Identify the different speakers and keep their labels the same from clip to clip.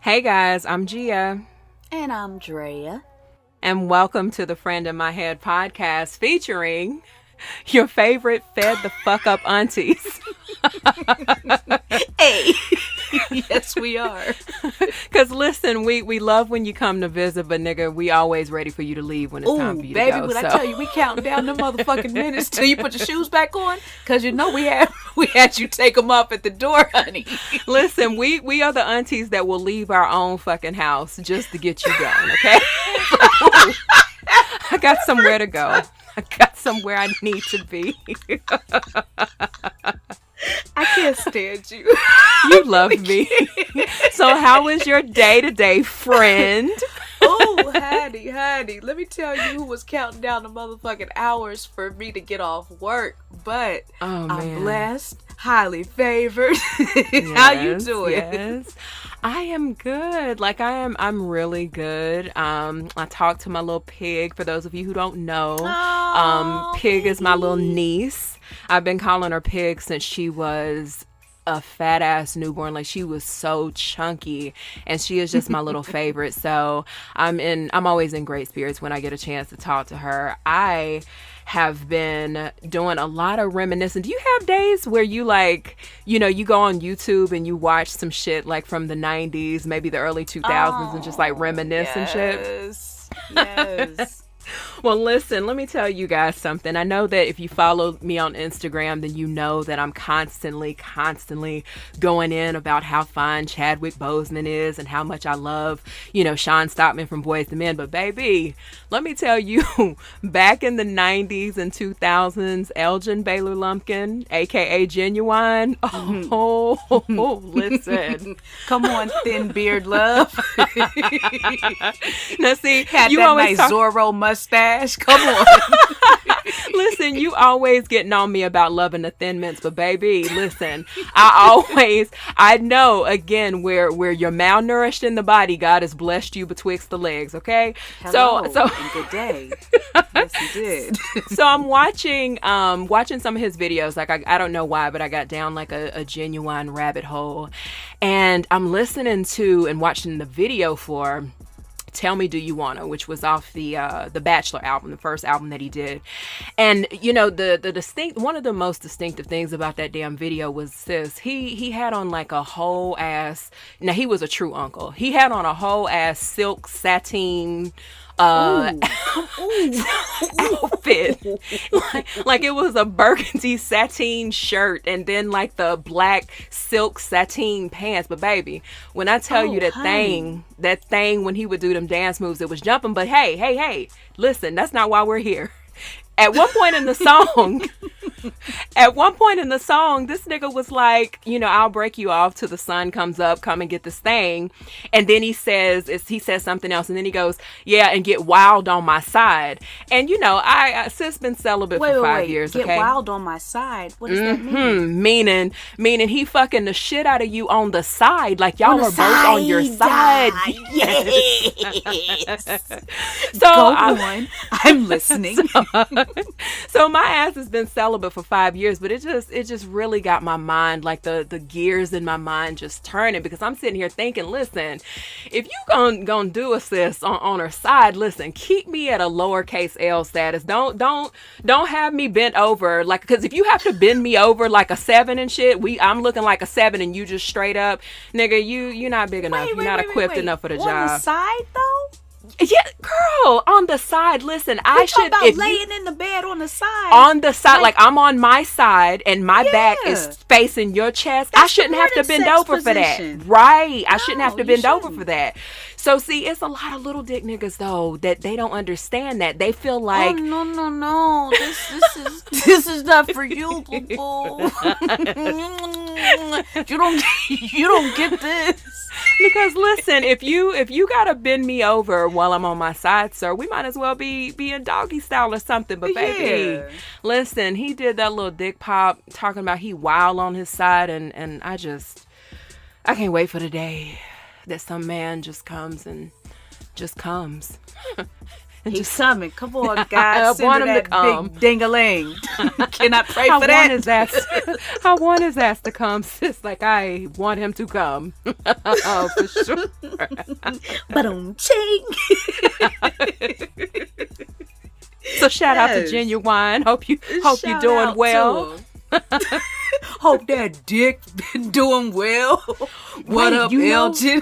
Speaker 1: Hey guys, I'm Jia.
Speaker 2: And I'm Drea.
Speaker 1: And welcome to the Friend in My Head podcast featuring your favorite fed the fuck up aunties.
Speaker 2: Hey, yes, we are.
Speaker 1: Because listen, we love when you come to visit, but nigga, we always ready for you to leave when it's time for you
Speaker 2: baby,
Speaker 1: to go.
Speaker 2: when I tell you, we counting down the motherfucking minutes till you put your shoes back on, because you know we had you take them off at the door, honey.
Speaker 1: Listen, we are the aunties that will leave our own fucking house just to get you going, okay? I got somewhere to go. I got somewhere I need to be.
Speaker 2: I can't stand you.
Speaker 1: You love me. So how was your day-to-day, friend?
Speaker 2: Oh, honey, let me tell you who was counting down the motherfucking hours for me to get off work. But I'm blessed, highly favored.
Speaker 1: Yes,
Speaker 2: How you doing?
Speaker 1: Yes. I am good. I'm really good. I talked to my little pig. For those of you who don't know, Pig is my little niece. I've been calling her Pig since she was a fat ass newborn. Like, she was so chunky, and she is just my little favorite. So I'm always in great spirits when I get a chance to talk to her. I have been doing a lot of reminiscing. Do you have days where you you go on YouTube and you watch some shit like from the 90s, maybe the early 2000s, and just like reminisce and shit?
Speaker 2: Yes.
Speaker 1: Well, listen, let me tell you guys something. I know that if you follow me on Instagram, then you know that I'm constantly going in about how fine Chadwick Boseman is and how much I love, Sean Stockman from Boyz II Men. But baby, let me tell you, back in the 90s and 2000s, Elgin Baylor Lumpkin, aka Genuine, listen.
Speaker 2: Come on, thin beard love.
Speaker 1: Now see,
Speaker 2: had
Speaker 1: you
Speaker 2: that
Speaker 1: always
Speaker 2: nice Zorro mustache. Come on.
Speaker 1: Listen, you always getting on me about loving the Thin Mints, but baby, listen, I know again where you're malnourished in the body, God has blessed you betwixt the legs, okay?
Speaker 2: Hello, so and good day. Yes, he did.
Speaker 1: So I'm watching some of his videos. Like, I don't know why, but I got down like a genuine rabbit hole, and I'm listening to and watching the video for Tell Me Do You Wanna, which was off the Bachelor album, the first album that he did. And one of the most distinctive things about that damn video was this. He had on like a whole ass, now he was a true uncle. He had on a whole ass silk sateen outfit. like it was a burgundy sateen shirt and then like the black silk sateen pants. But baby, when I tell you that thing when he would do them dance moves, it was jumping. But hey, listen, that's not why we're here. At one point in the song, this nigga was like, I'll break you off till the sun comes up, come and get this thing. And then he says something else. And then he goes, yeah, and get wild on my side. And, I sis been celibate for 5 years,
Speaker 2: get
Speaker 1: okay?
Speaker 2: Get wild on my side? What does that mean?
Speaker 1: Meaning he fucking the shit out of you on the side. Like, y'all are both on your side.
Speaker 2: Yes.
Speaker 1: So
Speaker 2: go on. I'm listening.
Speaker 1: So my ass has been celibate for 5 years, but it just really got my mind, like the gears in my mind just turning, because I'm sitting here thinking, listen, if you gonna do a sis on her side, listen, keep me at a lowercase L status. Don't have me bent over, like, because if you have to bend me over like a 7 and shit, I'm looking like a 7 and you just straight up, nigga, you're not big enough. You're not equipped enough for the job.
Speaker 2: On the side though?
Speaker 1: Yeah, girl, on the side. Listen,
Speaker 2: I should about laying in the bed on the side.
Speaker 1: On the side, like I'm on my side and my back is facing your chest. I shouldn't have to bend over for that, right? I shouldn't have to bend over for that. So see, it's a lot of little dick niggas though that they don't understand that. They feel like,
Speaker 2: oh, no, this is not for you, boo. You don't get this.
Speaker 1: Because listen, if you gotta bend me over while I'm on my side, sir, we might as well be in doggy style or something. But baby, listen, he did that little dick pop talking about he wild on his side, and I can't wait for the day that some man just comes.
Speaker 2: He's coming. Come on, God. I want him to come. Big ding-a-ling. Can I pray for that?
Speaker 1: I want his ass to come, sis. Like, I want him to come. Oh, for sure.
Speaker 2: Ching.
Speaker 1: So shout out to Genuine. Hope you doing well.
Speaker 2: Hope that dick been doing well. What up, Elgin?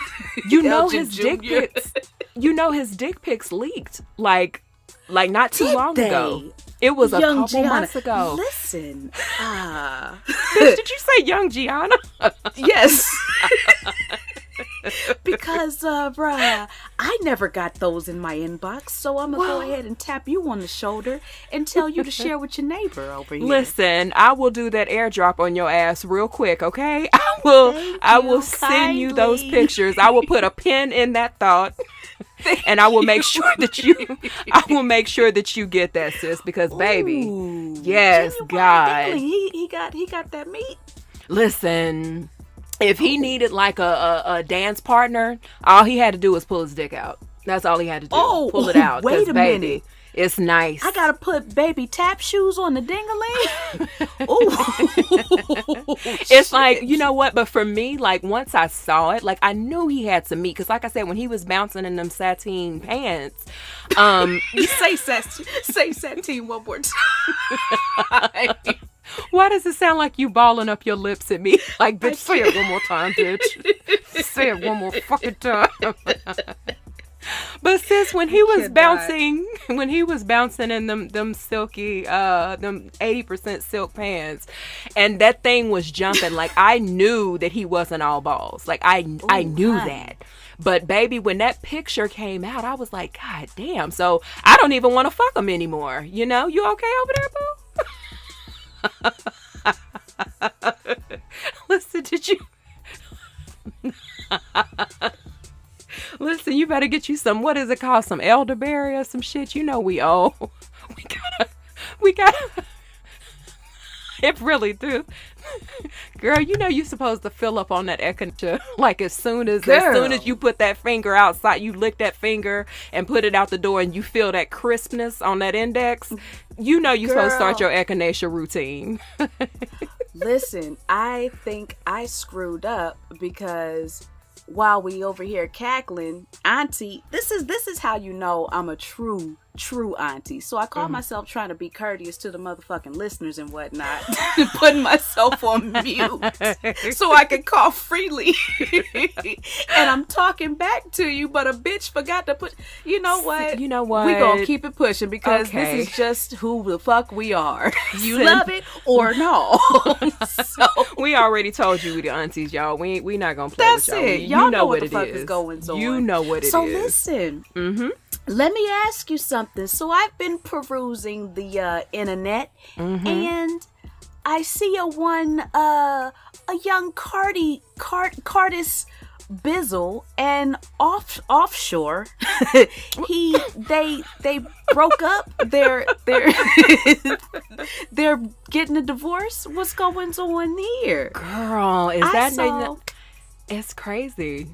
Speaker 1: You know his dick pics. You know his dick pics leaked like not too long ago. It was a couple months ago.
Speaker 2: Listen,
Speaker 1: did you say Young Gianna?
Speaker 2: Yes. Because, bruh, I never got those in my inbox, so I'm gonna go ahead and tap you on the shoulder and tell you to share with your neighbor over here.
Speaker 1: Listen, I will do that airdrop on your ass real quick, okay? I will send you those pictures. I will put a pin in that thought. And I will make sure that you get that, sis, because baby, yes, God,
Speaker 2: he got that meat.
Speaker 1: Listen, if he needed like a dance partner, all he had to do was pull his dick out. That's all he had to do. Pull it out.
Speaker 2: Wait a minute.
Speaker 1: It's nice.
Speaker 2: I gotta put baby tap shoes on the ding-a-ling. Oh,
Speaker 1: it's like, you know what? But for me, like once I saw it, like I knew he had some meat. Because like I said, when he was bouncing in them sateen pants,
Speaker 2: you say sateen one more time.
Speaker 1: Why does it sound like you balling up your lips at me? Like, bitch, say it one more time, bitch. Say it one more fucking time. But sis, when he was bouncing in them silky, them 80% silk pants, and that thing was jumping, like I knew that he wasn't all balls. Like I knew that. But baby, when that picture came out, I was like, God damn. So I don't even want to fuck him anymore. You know, you okay over there, boo? Listen, did you? Listen, you better get you some, what is it called? Some elderberry or some shit. You know we owe. We gotta. It really do. Girl, you know you supposed to fill up on that echinacea. Like as soon as you put that finger outside, you lick that finger and put it out the door and you feel that crispness on that index. You know you're supposed to start your echinacea routine.
Speaker 2: Listen, I think I screwed up because while we over here cackling, auntie, this is how you know I'm a true auntie. So I call myself trying to be courteous to the motherfucking listeners and whatnot, putting myself on mute so I can cough freely. And I'm talking back to you, but a bitch forgot to put. You know what?
Speaker 1: We
Speaker 2: gonna keep it pushing because this is just who the fuck we are. You love it or no? So
Speaker 1: we already told you we the aunties, y'all. We not gonna play with y'all.
Speaker 2: That's it. Y'all know what the fuck is going on.
Speaker 1: You know what it is.
Speaker 2: So listen. Let me ask you something. So I've been perusing the internet, and I see a young Cardis Bizzle, and offshore. they broke up. They're they're getting a divorce. What's going on here,
Speaker 1: girl? It's crazy.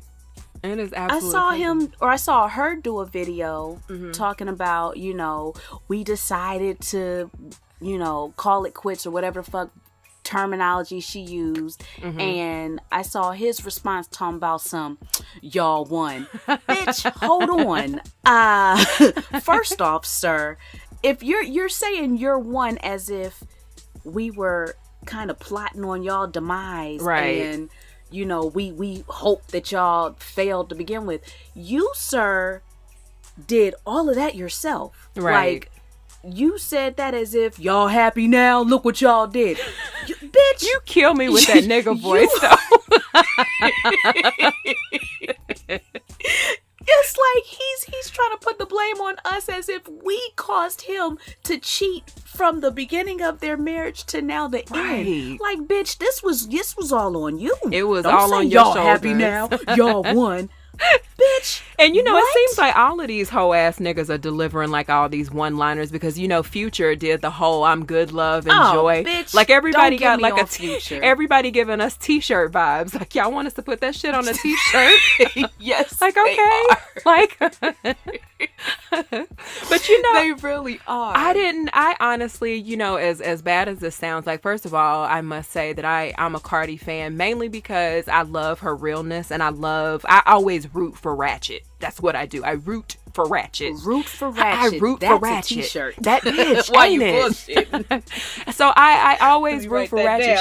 Speaker 1: It is absolutely
Speaker 2: I saw her do a video talking about, we decided to, call it quits or whatever the fuck terminology she used. And I saw his response talking about some, y'all won. Bitch, hold on. First off, sir, if you're saying you're one as if we were kind of plotting on y'all demise,
Speaker 1: right?
Speaker 2: And we hope that y'all failed to begin with. You, sir, did all of that yourself.
Speaker 1: Right.
Speaker 2: Like, you said that as if y'all happy now. Look what y'all did. Bitch.
Speaker 1: You kill me with that nigga voice, though.
Speaker 2: It's like he's trying to put the blame on us as if we caused him to cheat from the beginning of their marriage to now the end. Like, bitch, this was all on you.
Speaker 1: It was all on your shoulders.
Speaker 2: Y'all happy now. Y'all won. bitch.
Speaker 1: And you know,
Speaker 2: what?
Speaker 1: It seems like all of these hoe ass niggas are delivering like all these one liners because you know Future did the whole "I'm good, love, and joy."
Speaker 2: Bitch,
Speaker 1: like everybody
Speaker 2: got
Speaker 1: like a
Speaker 2: Future.
Speaker 1: Everybody giving us t-shirt vibes. Like y'all want us to put that shit on a t-shirt?
Speaker 2: Yes,
Speaker 1: like okay, like. But you know,
Speaker 2: they really are.
Speaker 1: I honestly, you know, as bad as this sounds, like first of all, I must say that I'm a Cardi fan mainly because I love her realness and I always root for Ratchet. That's what I do. I root for Ratchet.
Speaker 2: Root for Ratchet.
Speaker 1: I root
Speaker 2: That's
Speaker 1: for Ratchet.
Speaker 2: A t-shirt.
Speaker 1: That bitch.
Speaker 2: Why
Speaker 1: ain't
Speaker 2: you
Speaker 1: it?
Speaker 2: bullshitting?
Speaker 1: So I always root for Ratchet.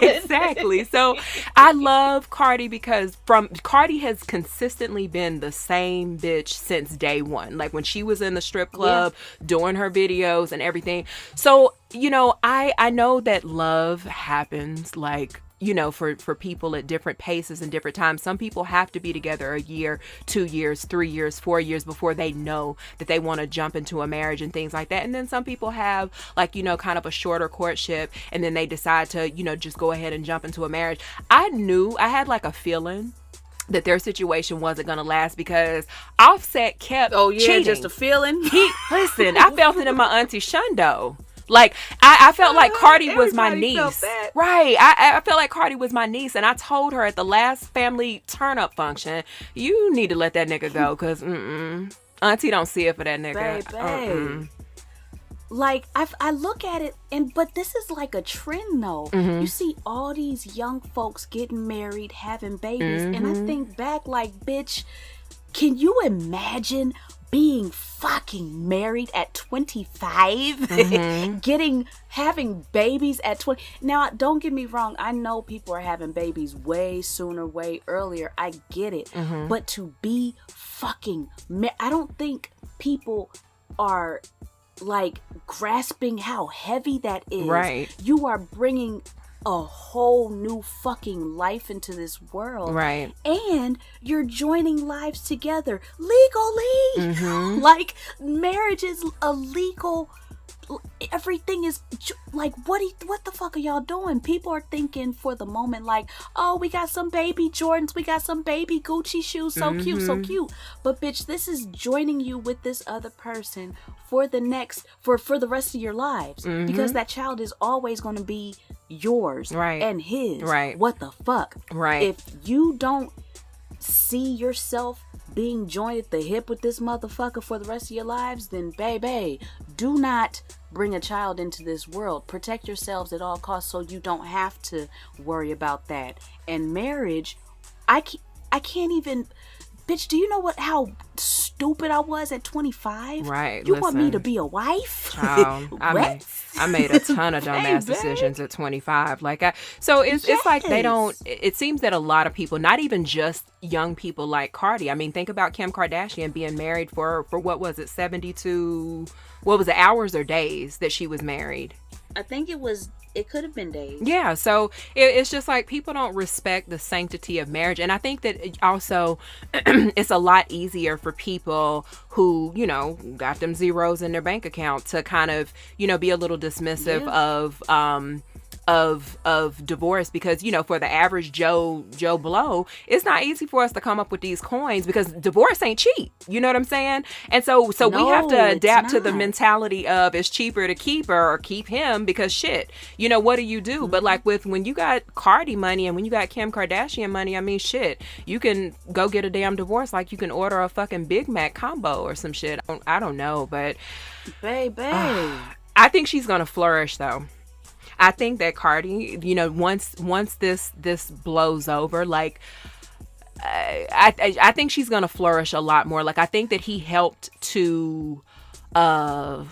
Speaker 1: Exactly. So I love Cardi because Cardi has consistently been the same bitch since day one. Like when she was in the strip club doing her videos and everything. So, you know, I know that love happens like, you know, for people at different paces and different times. Some people have to be together a year, 2 years, 3 years, 4 years before they know that they want to jump into a marriage and things like that. And then some people have like, you know, kind of a shorter courtship and then they decide to, you know, just go ahead and jump into a marriage. I had like a feeling that their situation wasn't going to last because Offset kept cheating.
Speaker 2: Just a feeling.
Speaker 1: Listen, I felt it in my auntie Shundo. Like, I felt like Cardi was my niece. Right. I felt like Cardi was my niece. And I told her at the last family turn-up function, you need to let that nigga go. Because, auntie don't see it for that nigga.
Speaker 2: Baby. Like, I look at it, but this is like a trend, though. You see all these young folks getting married, having babies. And I think back like, bitch, can you imagine being fucking married at 25, having babies at 20. Now, don't get me wrong. I know people are having babies way sooner, way earlier. I get it. But to be fucking I don't think people are like grasping how heavy that is.
Speaker 1: Right.
Speaker 2: You are bringing a whole new fucking life into this world.
Speaker 1: Right.
Speaker 2: And you're joining lives together legally. Like, marriage is a legal, everything is like, what the fuck are y'all doing? People are thinking for the moment like, oh, we got some baby Jordans, we got some baby Gucci shoes, so cute, so cute. But bitch, this is joining you with this other person for the next, for the rest of your lives. Because that child is always going to be yours and his.
Speaker 1: Right.
Speaker 2: What the fuck?
Speaker 1: Right.
Speaker 2: If you don't see yourself being joined at the hip with this motherfucker for the rest of your lives, then baby, do not bring a child into this world. Protect yourselves at all costs so you don't have to worry about that. And marriage, I can't even, bitch, do you know how stupid I was at 25?
Speaker 1: Right.
Speaker 2: You want me to be a wife?
Speaker 1: Child, I made a ton of dumbass decisions at 25. Like, it's like they don't. It seems that a lot of people, not even just young people like Cardi. I mean, think about Kim Kardashian being married for what was it, 72? What was it, hours or days that she was married?
Speaker 2: I think it could have been days.
Speaker 1: Yeah, so it's just like people don't respect the sanctity of marriage. And I think that also it's a lot easier for people who, you know, got them zeros in their bank account to kind of, you know, be a little dismissive of divorce, because, you know, for the average Joe Blow, it's not easy for us to come up with these coins because divorce ain't cheap. You know what I'm saying? And so we have to adapt to the mentality of it's cheaper to keep her or keep him because shit, you know, what do you do? But like when you got Cardi money and when you got Kim Kardashian money, I mean, shit, you can go get a damn divorce like you can order a fucking Big Mac combo or some shit. I don't know, but
Speaker 2: baby,
Speaker 1: I think she's gonna flourish though. I think that Cardi, you know, once this blows over, like, I think she's gonna flourish a lot more. Like, I think that he helped to, I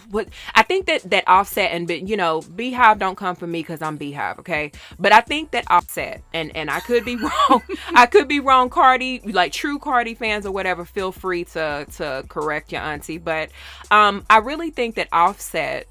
Speaker 1: think that Offset and, you know, Beehive don't come for me because I'm Beehive, okay? But I think that Offset, and I could be wrong, I could be wrong, Cardi, like true Cardi fans or whatever, feel free to correct your auntie. But I really think that Offset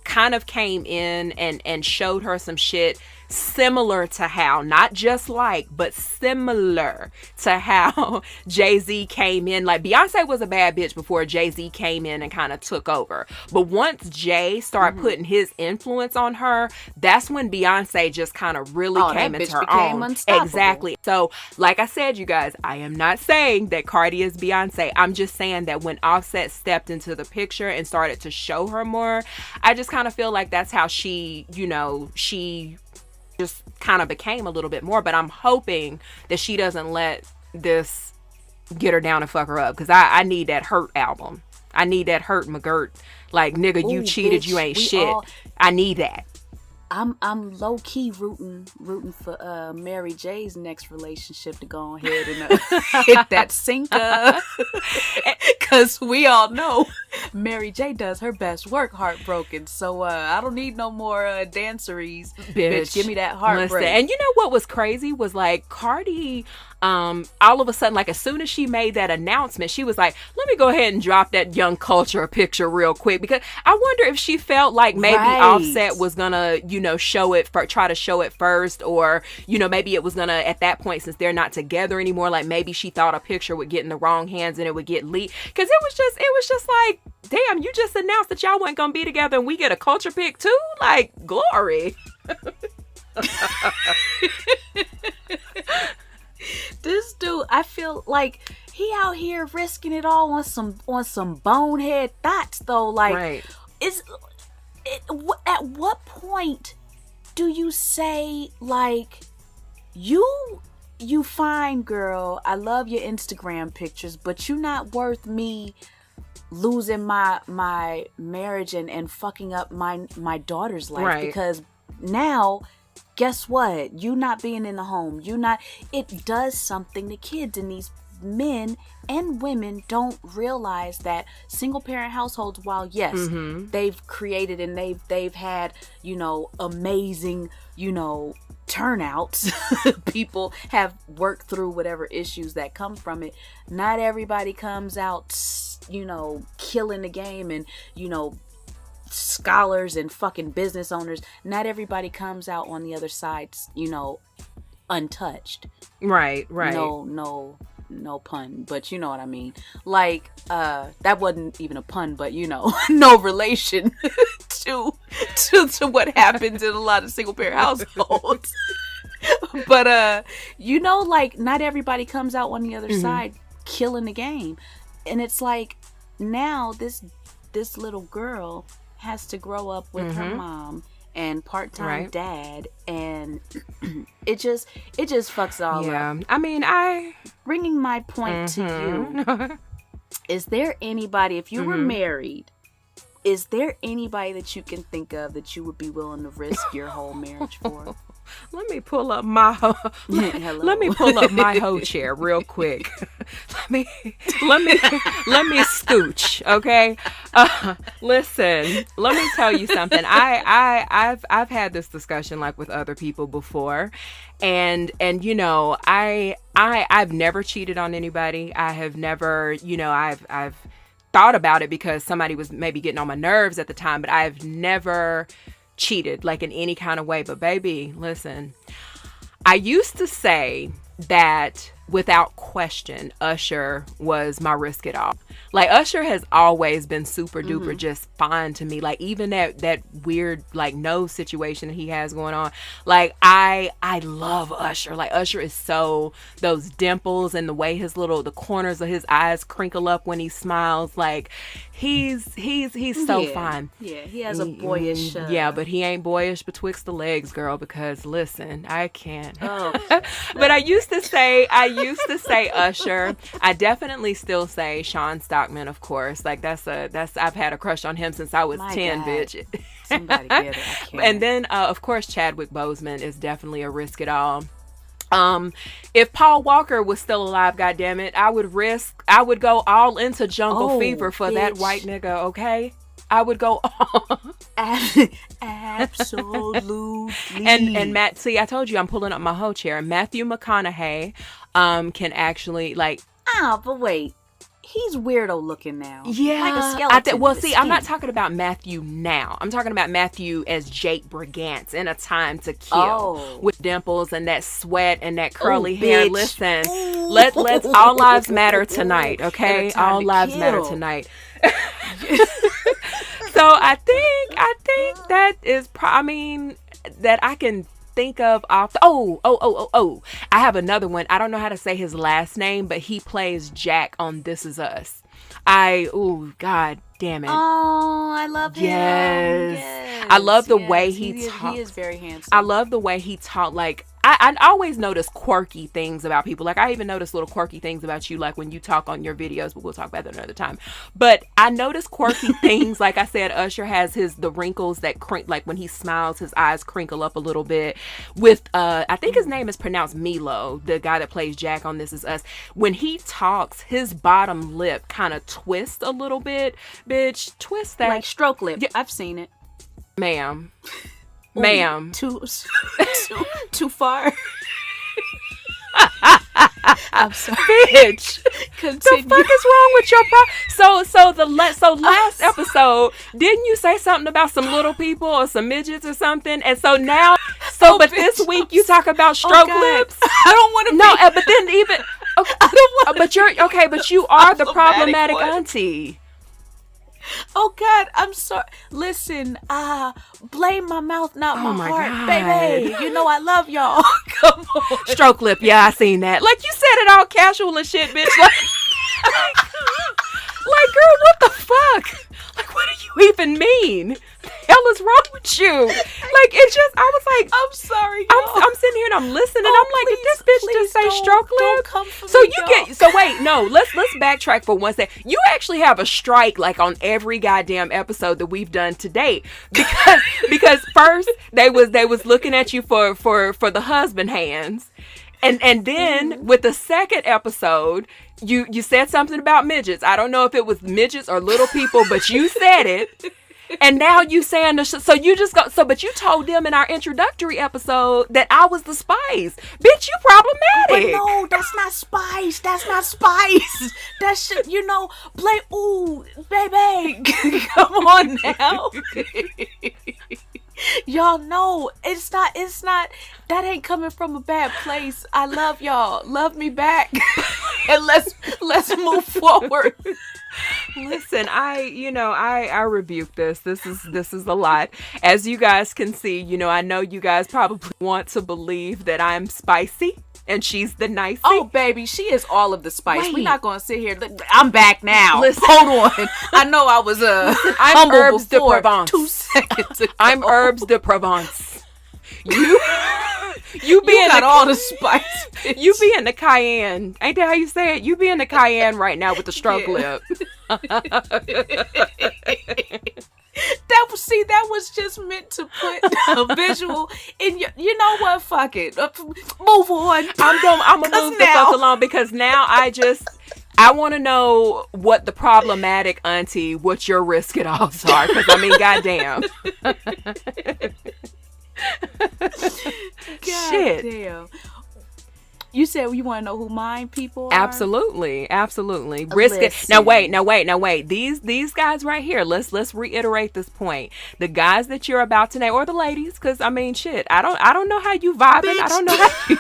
Speaker 1: kind of came in and showed her some shit similar to how, not just like, but similar to how Jay-Z came in. Like, Beyonce was a bad bitch before Jay-Z came in and kind of took over. But once Jay started putting his influence on her, that's when Beyonce just kind of really came into her own.
Speaker 2: Unstoppable.
Speaker 1: Exactly. So, like I said, you guys, I am not saying that Cardi is Beyonce. I'm just saying that when Offset stepped into the picture and started to show her more, I just kind of feel like that's how she, you know, she just kind of became a little bit more. But I'm hoping that she doesn't let this get her down and fuck her up, because I need that Hurt album. I need that Hurt McGirt. Like, nigga, you cheated, bitch, you ain't shit. I need that.
Speaker 2: I'm low key rooting for Mary J's next relationship to go ahead and hit that sinker, because we all know Mary J does her best work heartbroken. So I don't need no more danceries, bitch. Give me that heartbreak.
Speaker 1: Listen, and you know what was crazy was, like, Cardi, all of a sudden, like, as soon as she made that announcement, she was like, let me go ahead and drop that Young Culture picture real quick, because I wonder if she felt like maybe Offset was gonna, you know, try to show it first, or, you know, maybe it was gonna, at that point, since they're not together anymore, like, maybe she thought a picture would get in the wrong hands and it would get leaked, because it was just like, damn, you just announced that y'all weren't gonna be together and we get a culture pic too? Like, glory.
Speaker 2: This dude, I feel like he out here risking it all on some bonehead thoughts, though. Like, at what point do you say, like, you fine, girl, I love your Instagram pictures, but you're not worth me losing my marriage and fucking up my daughter's life, because now, guess what? You not being in the home, it does something to kids, and these men and women don't realize that single parent households, while yes, they've created and they've had, you know, amazing, you know, turnouts, people have worked through whatever issues that come from it. Not everybody comes out, you know, killing the game, and, you know, scholars and fucking business owners, not everybody comes out on the other side, you know, untouched. Right. No pun, but you know what I mean. Like, that wasn't even a pun, but, you know, no relation to what happens in a lot of single parent households. But you know, like, not everybody comes out on the other side killing the game. And it's like, now this little girl has to grow up with her mom and part-time dad, and it just fucks all up.
Speaker 1: I mean,
Speaker 2: bringing my point to you, is there anybody, if you were married, is there anybody that you can think of that you would be willing to risk your whole marriage for?
Speaker 1: Let me pull up my let me pull up my hoe chair real quick. let me scooch, okay? Listen, let me tell you something. I've had this discussion, like, with other people before, and you know, I've never cheated on anybody. I have never, you know, I've thought about it because somebody was maybe getting on my nerves at the time, but I've never cheated, like, in any kind of way. But baby, listen, I used to say that without question, Usher was my risk it all. Like, Usher has always been super duper just fine to me. Like, even that weird, like, nose situation that he has going on. Like, I love Usher. Like, Usher is so, those dimples and the way the corners of his eyes crinkle up when he smiles. Like, he's so fine.
Speaker 2: Yeah, he has a boyish.
Speaker 1: Yeah, but he ain't boyish betwixt the legs, girl, because listen, I can't.
Speaker 2: Oh.
Speaker 1: But I used to say Usher. I definitely still say Sean Stockman, of course. Like, that's I've had a crush on him since I was 10,
Speaker 2: God.
Speaker 1: bitch.
Speaker 2: Somebody get it. I can't.
Speaker 1: And then of course Chadwick Boseman is definitely a risk it all. If Paul Walker was still alive, goddammit, I would go all into Jungle Fever for that white nigga, okay? I would go all.
Speaker 2: Absolutely.
Speaker 1: And Matt, see, I told you I'm pulling up my whole chair. Matthew McConaughey can actually, like,
Speaker 2: but wait. he's weirdo looking now.
Speaker 1: Yeah.
Speaker 2: Like a skeleton.
Speaker 1: Well, see, I'm not talking about Matthew now. I'm talking about Matthew as Jake Brigance in A Time to Kill, with dimples and that sweat and that curly hair.
Speaker 2: Bitch.
Speaker 1: Listen, let's all lives matter tonight, okay? All lives matter tonight. So I think that is that I can think of off I have another one. I don't know how to say his last name, but he plays Jack on This Is Us. God damn it.
Speaker 2: Oh, I love him.
Speaker 1: Yes. I love the way he talks.
Speaker 2: He is very handsome.
Speaker 1: I love the way he talks. Like, I always notice quirky things about people. Like, I even notice little quirky things about you, like when you talk on your videos, but we'll talk about that another time. But I notice quirky things. Like I said, Usher has the wrinkles that crinkle, like when he smiles, his eyes crinkle up a little bit. With, I think his name is pronounced Milo, the guy that plays Jack on This Is Us. When he talks, his bottom lip kind of twists a little bit. Bitch, twist that.
Speaker 2: Like stroke lip. Yeah. I've seen it.
Speaker 1: Ma'am. Ma'am.
Speaker 2: Too far. I'm sorry.
Speaker 1: Bitch.
Speaker 2: Continue.
Speaker 1: The fuck is wrong with your So last episode, didn't you say something about some little people or some midgets or something? And so now, but this week you talk about stroke lips.
Speaker 2: I don't want to.
Speaker 1: No, but then even okay, I don't want. But you're okay. But you are the problematic auntie.
Speaker 2: Oh God, I'm sorry. Listen, blame my mouth, not my heart,
Speaker 1: God.
Speaker 2: baby. You know I love y'all. Come on.
Speaker 1: Stroke lip, yeah, I seen that. Like you said it all casual and shit, bitch. Like, girl, what the fuck? Like, what do you even mean? The hell is wrong with you? Like, it's just, I was like,
Speaker 2: I'm sorry,
Speaker 1: I'm sitting here and I'm listening and I'm like, did this bitch just say stroke lip? So wait, no, let's backtrack for one second. You actually have a strike like on every goddamn episode that we've done to date because first they was looking at you for the husband hands. And then with the second episode, you said something about midgets. I don't know if it was midgets or little people, but you said it. And now you saying but you told them in our introductory episode that I was the spice. Bitch, you problematic.
Speaker 2: But no, that's not spice. That's not spice. That shit, play. Ooh, baby, come on now. Y'all know it's not, that ain't coming from a bad place. I love y'all. Love me back. And let's move forward.
Speaker 1: Listen, I rebuke this. This is a lot. As you guys can see, I know you guys probably want to believe that I'm spicy and she's the nicey.
Speaker 2: Oh, baby, she is all of the spice. We're not going to sit here. I'm back now.
Speaker 1: Listen.
Speaker 2: Hold on. I know I was
Speaker 1: I'm herbs de
Speaker 2: before,
Speaker 1: Provence.
Speaker 2: 2 seconds ago.
Speaker 1: I'm herbs de Provence. You
Speaker 2: got all the spice. Bitch.
Speaker 1: You be in the cayenne. Ain't that how you say it? You be in the cayenne right now with the stroke lip.
Speaker 2: That was just meant to put a visual in your. You know what? Fuck it. Move on.
Speaker 1: I'm gonna move the fuck along because now I want to know what the problematic auntie, what your risk it offs are. Because goddamn.
Speaker 2: God damn. You said you want to know who mine people are?
Speaker 1: Absolutely. Risk it. Now wait. These guys right here. Let's reiterate this point. The guys that you're about to name, or the ladies, because shit. I don't know how you vibing.
Speaker 2: Bitch.
Speaker 1: I don't know how you.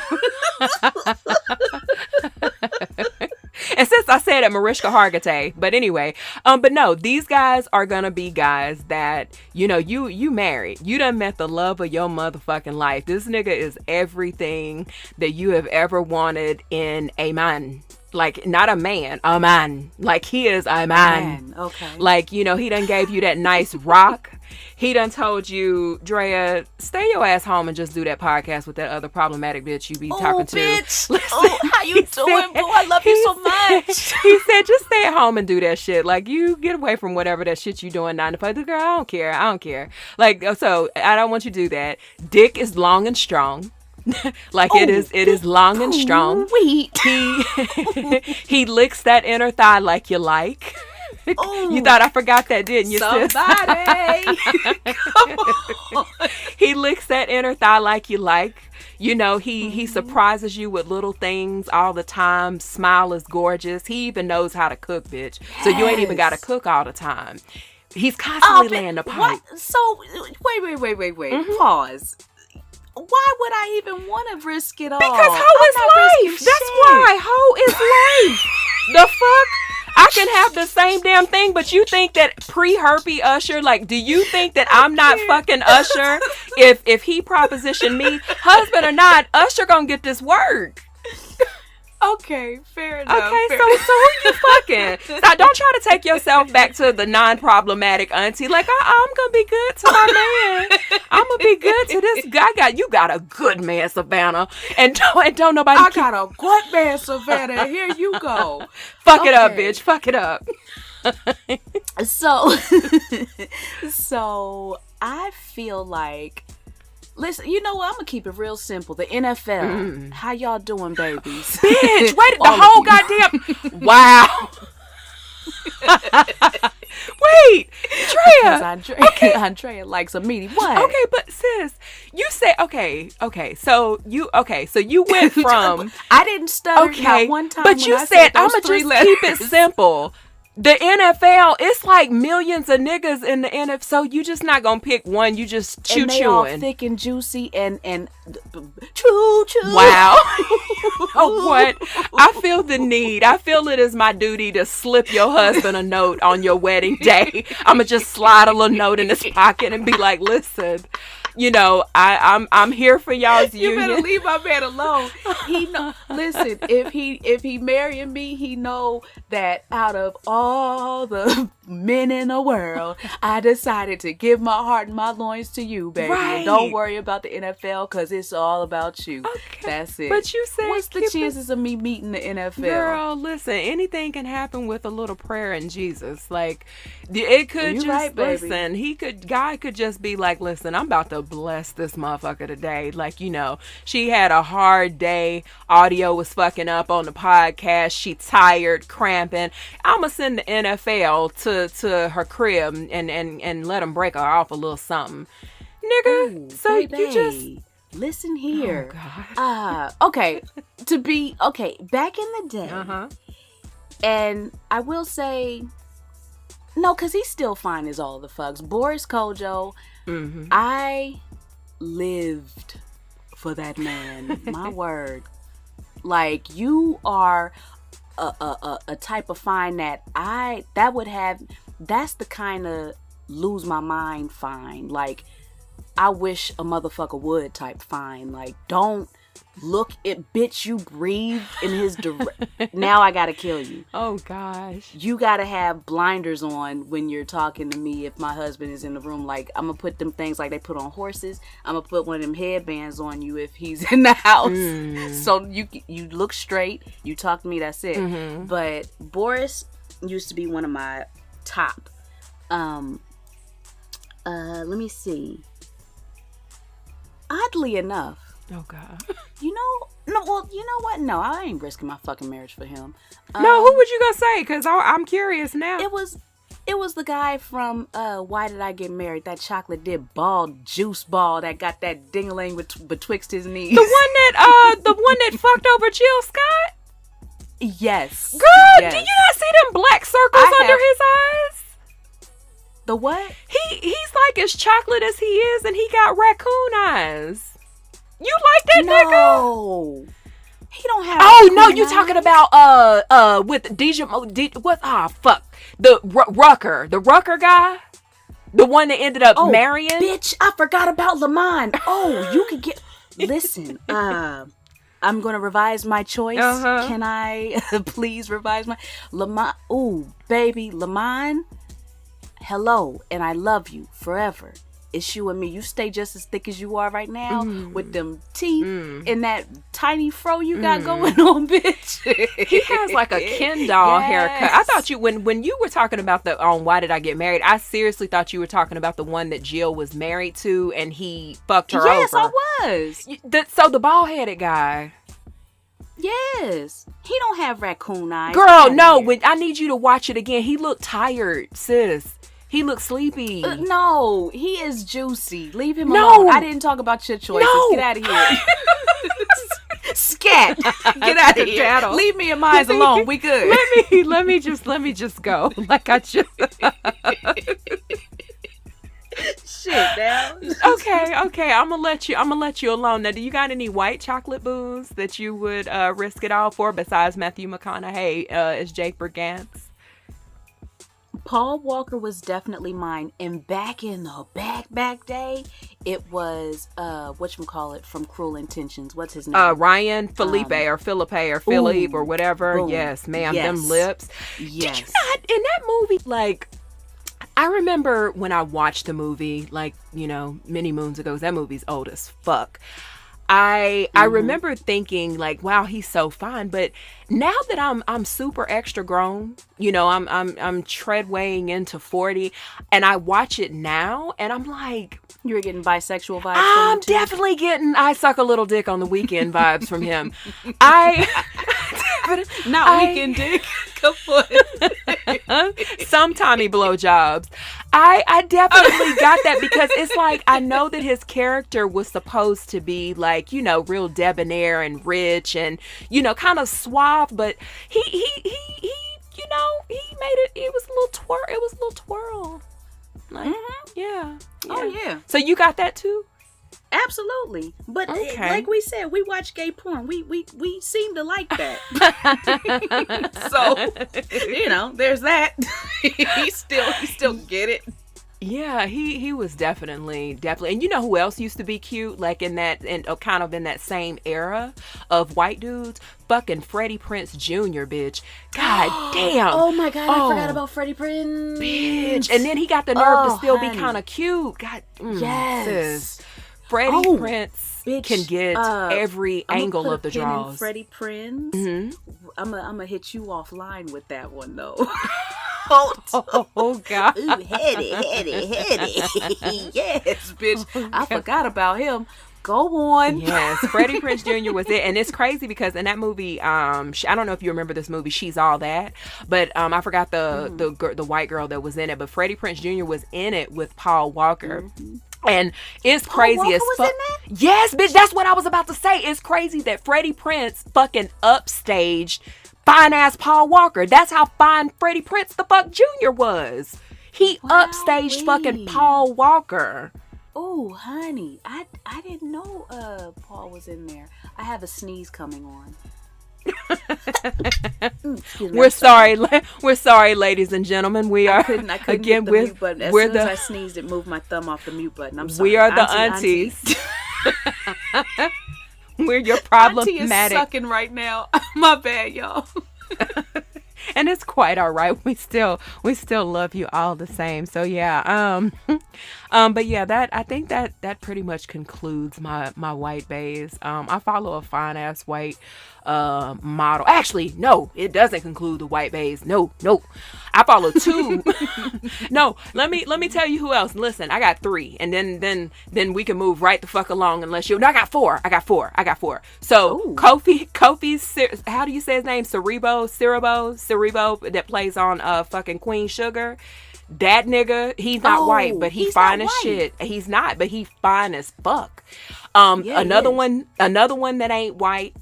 Speaker 1: And since I said it, Mariska Hargitay. But anyway, but no, these guys are gonna be guys that, you married. You done met the love of your motherfucking life. This nigga is everything that you have ever wanted in a man. Like, not a man, a man. Like, he is a man.
Speaker 2: Okay.
Speaker 1: Like, he done gave you that nice rock. He done told you, Drea, stay your ass home and just do that podcast with that other problematic bitch you be talking to.
Speaker 2: Bitch. Listen, how you doing, boo? I love you so much.
Speaker 1: He said, just stay at home and do that shit. Like, you get away from whatever that shit you doing 9 to 5. Girl, I don't care. Like, so I don't want you to do that. Dick is long and strong. Like, it is long and strong.
Speaker 2: Sweet.
Speaker 1: He licks that inner thigh like you like. Ooh, you thought I forgot that, didn't you, sis?
Speaker 2: Somebody. Come on.
Speaker 1: He licks that inner thigh like you like. You know, he surprises you with little things all the time. Smile is gorgeous. He even knows how to cook, bitch. Yes. So you ain't even got to cook all the time. He's constantly laying the pipe.
Speaker 2: What? So, wait. Pause. Why would I even want to risk it all?
Speaker 1: Because hoe is life. That's why. Hoe is life. The fuck? I can have the same damn thing, but you think that pre-herpy Usher, like, do you think that I'm not fucking Usher? If he propositioned me, husband or not, Usher gonna get this work.
Speaker 2: Okay, fair enough.
Speaker 1: Okay, so who you fucking? So don't try to take yourself back to the non-problematic auntie. Like, I'm gonna be good to my man. I'm gonna be good to this guy. You got a good man, Savannah, and don't nobody.
Speaker 2: I got a good man, Savannah. Here you go.
Speaker 1: Fuck it up, bitch. Fuck it up.
Speaker 2: So I feel like. Listen, you know what? I'm going to keep it real simple. The NFL. How y'all doing, babies?
Speaker 1: Bitch, wait, the whole goddamn... Wow. Wait, Drea.
Speaker 2: Okay. Andrea likes a meaty. What?
Speaker 1: Okay, but sis, you say, okay. So you went from...
Speaker 2: I didn't stutter not one time.
Speaker 1: But you said, I'm going to just keep it simple. The NFL, it's like millions of niggas in the NFL, so you just not gonna pick one. You just chewing.
Speaker 2: And they all thick and juicy and choo.
Speaker 1: Wow. What? I feel the need. I feel it is my duty to slip your husband a note on your wedding day. I'ma just slide a little note in his pocket and be like, listen. You know, I'm here for y'all's union.
Speaker 2: You better leave my man alone. He know. Listen, if he marrying me, he know that out of all the men in the world, I decided to give my heart and my loins to you, baby. Right. And don't worry about the NFL because it's all about you. Okay. That's it.
Speaker 1: But you said,
Speaker 2: what's the chances of me meeting the NFL?
Speaker 1: Girl, listen, anything can happen with a little prayer in Jesus. Like, it could just
Speaker 2: right,
Speaker 1: listen. God could just be like, listen, I'm about to bless this motherfucker today. Like, you know, she had a hard day. Audio was fucking up on the podcast. She tired, cramping. I'ma send the NFL to her crib and let them break her off a little something, nigga.
Speaker 2: Ooh,
Speaker 1: so
Speaker 2: baby.
Speaker 1: You just
Speaker 2: listen here.
Speaker 1: Oh God.
Speaker 2: Okay. Back in the day, and I will say. No, because he's still fine as all the fucks. Boris Kojo, I lived for that man. My word. Like, you are a type of fine that would have, that's the kind of lose my mind fine. Like, I wish a motherfucker would type fine. Like, don't look at, bitch, you breathed in his now I gotta kill you.
Speaker 1: Oh gosh.
Speaker 2: You gotta have blinders on when you're talking to me if my husband is in the room. Like, I'm gonna put them things like they put on horses. I'm gonna put one of them headbands on you if he's in the house. So you look straight, you talk to me, that's it. But Boris used to be one of my top. Let me see. Oddly enough,
Speaker 1: oh God.
Speaker 2: You know what? No, I ain't risking my fucking marriage for him.
Speaker 1: No, who would you gonna say? Because I'm curious now.
Speaker 2: It was the guy from Why Did I Get Married? That chocolate dip ball, juice ball that got that ding-a-ling betwixt his knees.
Speaker 1: The one that fucked over Jill Scott?
Speaker 2: Yes.
Speaker 1: Girl,
Speaker 2: yes.
Speaker 1: do you not see them black circles under his eyes?
Speaker 2: The what?
Speaker 1: He's like as chocolate as he is, and he got raccoon eyes. You like that nigga?
Speaker 2: No. He don't have.
Speaker 1: Oh no, you talking about with DJ? What? Ah, fuck. The Rucker guy, the one that ended up marrying.
Speaker 2: Bitch, I forgot about Lamont. Oh, you could get. Listen, I'm gonna revise my choice. Can I please revise my Lamont? Ooh, baby, Lamont. Hello, and I love you forever. It's you and me. You stay just as thick as you are right now with them teeth and that tiny fro you got going on, bitch.
Speaker 1: He has like a Ken doll haircut. I thought you, when you were talking about the Why Did I Get Married, I seriously thought you were talking about the one that Jill was married to and he fucked her over.
Speaker 2: Yes, I was.
Speaker 1: So the bald-headed guy.
Speaker 2: Yes. He don't have raccoon eyes.
Speaker 1: Girl, no. I need you to watch it again. He looked tired, sis. He looks sleepy.
Speaker 2: No, he is juicy. Leave him alone. I didn't talk about your choices. No. Get out of here. Scat. Get out of here. Leave me and mine alone. We good.
Speaker 1: Let me just go. Like I just.
Speaker 2: Shit, now.
Speaker 1: Okay. I'm gonna let you alone. Now, do you got any white chocolate booze that you would risk it all for besides Matthew McConaughey as Jake Brigance?
Speaker 2: Paul Walker was definitely mine, and back in the back day, it was whatchamacallit from Cruel Intentions. What's his name?
Speaker 1: Ryan Felipe or Philippe or Philippe or whatever. Boom. Yes, ma'am. Yes. Them lips.
Speaker 2: Yes.
Speaker 1: Did you not in that movie? Like, I remember when I watched the movie, like, you know, many moons ago. That movie's old as fuck. I remember thinking like, wow, he's so fine. But now that I'm super extra grown, you know, I'm treadwaying into 40, and I watch it now, and I'm like,
Speaker 2: you're getting bisexual vibes.
Speaker 1: I'm definitely getting I suck a little dick on the weekend vibes from him.
Speaker 2: Weekend dick. Come on.
Speaker 1: Some Tommy blowjobs. I definitely got that because it's like I know that his character was supposed to be like, you know, real debonair and rich and, you know, kind of suave, but he you know, he made it. It was a little twirl. Like, yeah.
Speaker 2: Oh yeah.
Speaker 1: So you got that too?
Speaker 2: Absolutely. But like we said, we watch gay porn. We seem to like that. So, you know, there's that. he still get it.
Speaker 1: Yeah, he was definitely. And you know who else used to be cute? Like in that, and kind of in that same era of white dudes? Fucking Freddie Prinze Jr., bitch. God damn.
Speaker 2: Oh my God, I forgot about Freddie Prinze.
Speaker 1: Bitch. And then he got the nerve to still be kind of cute. God,
Speaker 2: yes.
Speaker 1: Sis. Freddie Prinze can get every angle of the draws.
Speaker 2: Freddie Prinze.
Speaker 1: Mm-hmm.
Speaker 2: I'm gonna hit you offline with that one though.
Speaker 1: Oh God.
Speaker 2: Ooh, heady. Yes, bitch. I forgot about him. Go on.
Speaker 1: Yes, Freddie Prinze Jr. was it, and it's crazy because in that movie, I don't know if you remember this movie, She's All That, but I forgot the white girl that was in it, but Freddie Prinze Jr. was in it with Paul Walker. Mm-hmm. And it's crazy as fuck. Yes, bitch, that's what I was about to say. It's crazy that Freddie Prinze fucking upstaged fine ass Paul Walker. That's how fine Freddie Prinze the fuck Jr. was. He upstaged fucking Paul Walker.
Speaker 2: Oh, honey, I didn't know Paul was in there. I have a sneeze coming on.
Speaker 1: We're sorry, ladies and gentlemen. We are.
Speaker 2: I couldn't again. Hit the mute button. As soon as I sneezed, it moved my thumb off the mute button. I'm sorry.
Speaker 1: We are the aunties. We're your problematic.
Speaker 2: Auntie is sucking right now. My bad, y'all.
Speaker 1: And it's quite all right. We still love you all the same. So yeah. But yeah, I think that pretty much concludes my white bays. I follow a fine ass white model. Actually, no, it doesn't conclude the white bays. No. I follow two. No, let me tell you who else. Listen, I got 3, and then we can move right the fuck along unless you. No, I got 4. So ooh. Kofi's, how do you say his name? Cerebo, that plays on fucking Queen Sugar. That nigga, he's not white, but he's fine as shit. He's not, but he's fine as fuck. Another one that ain't white,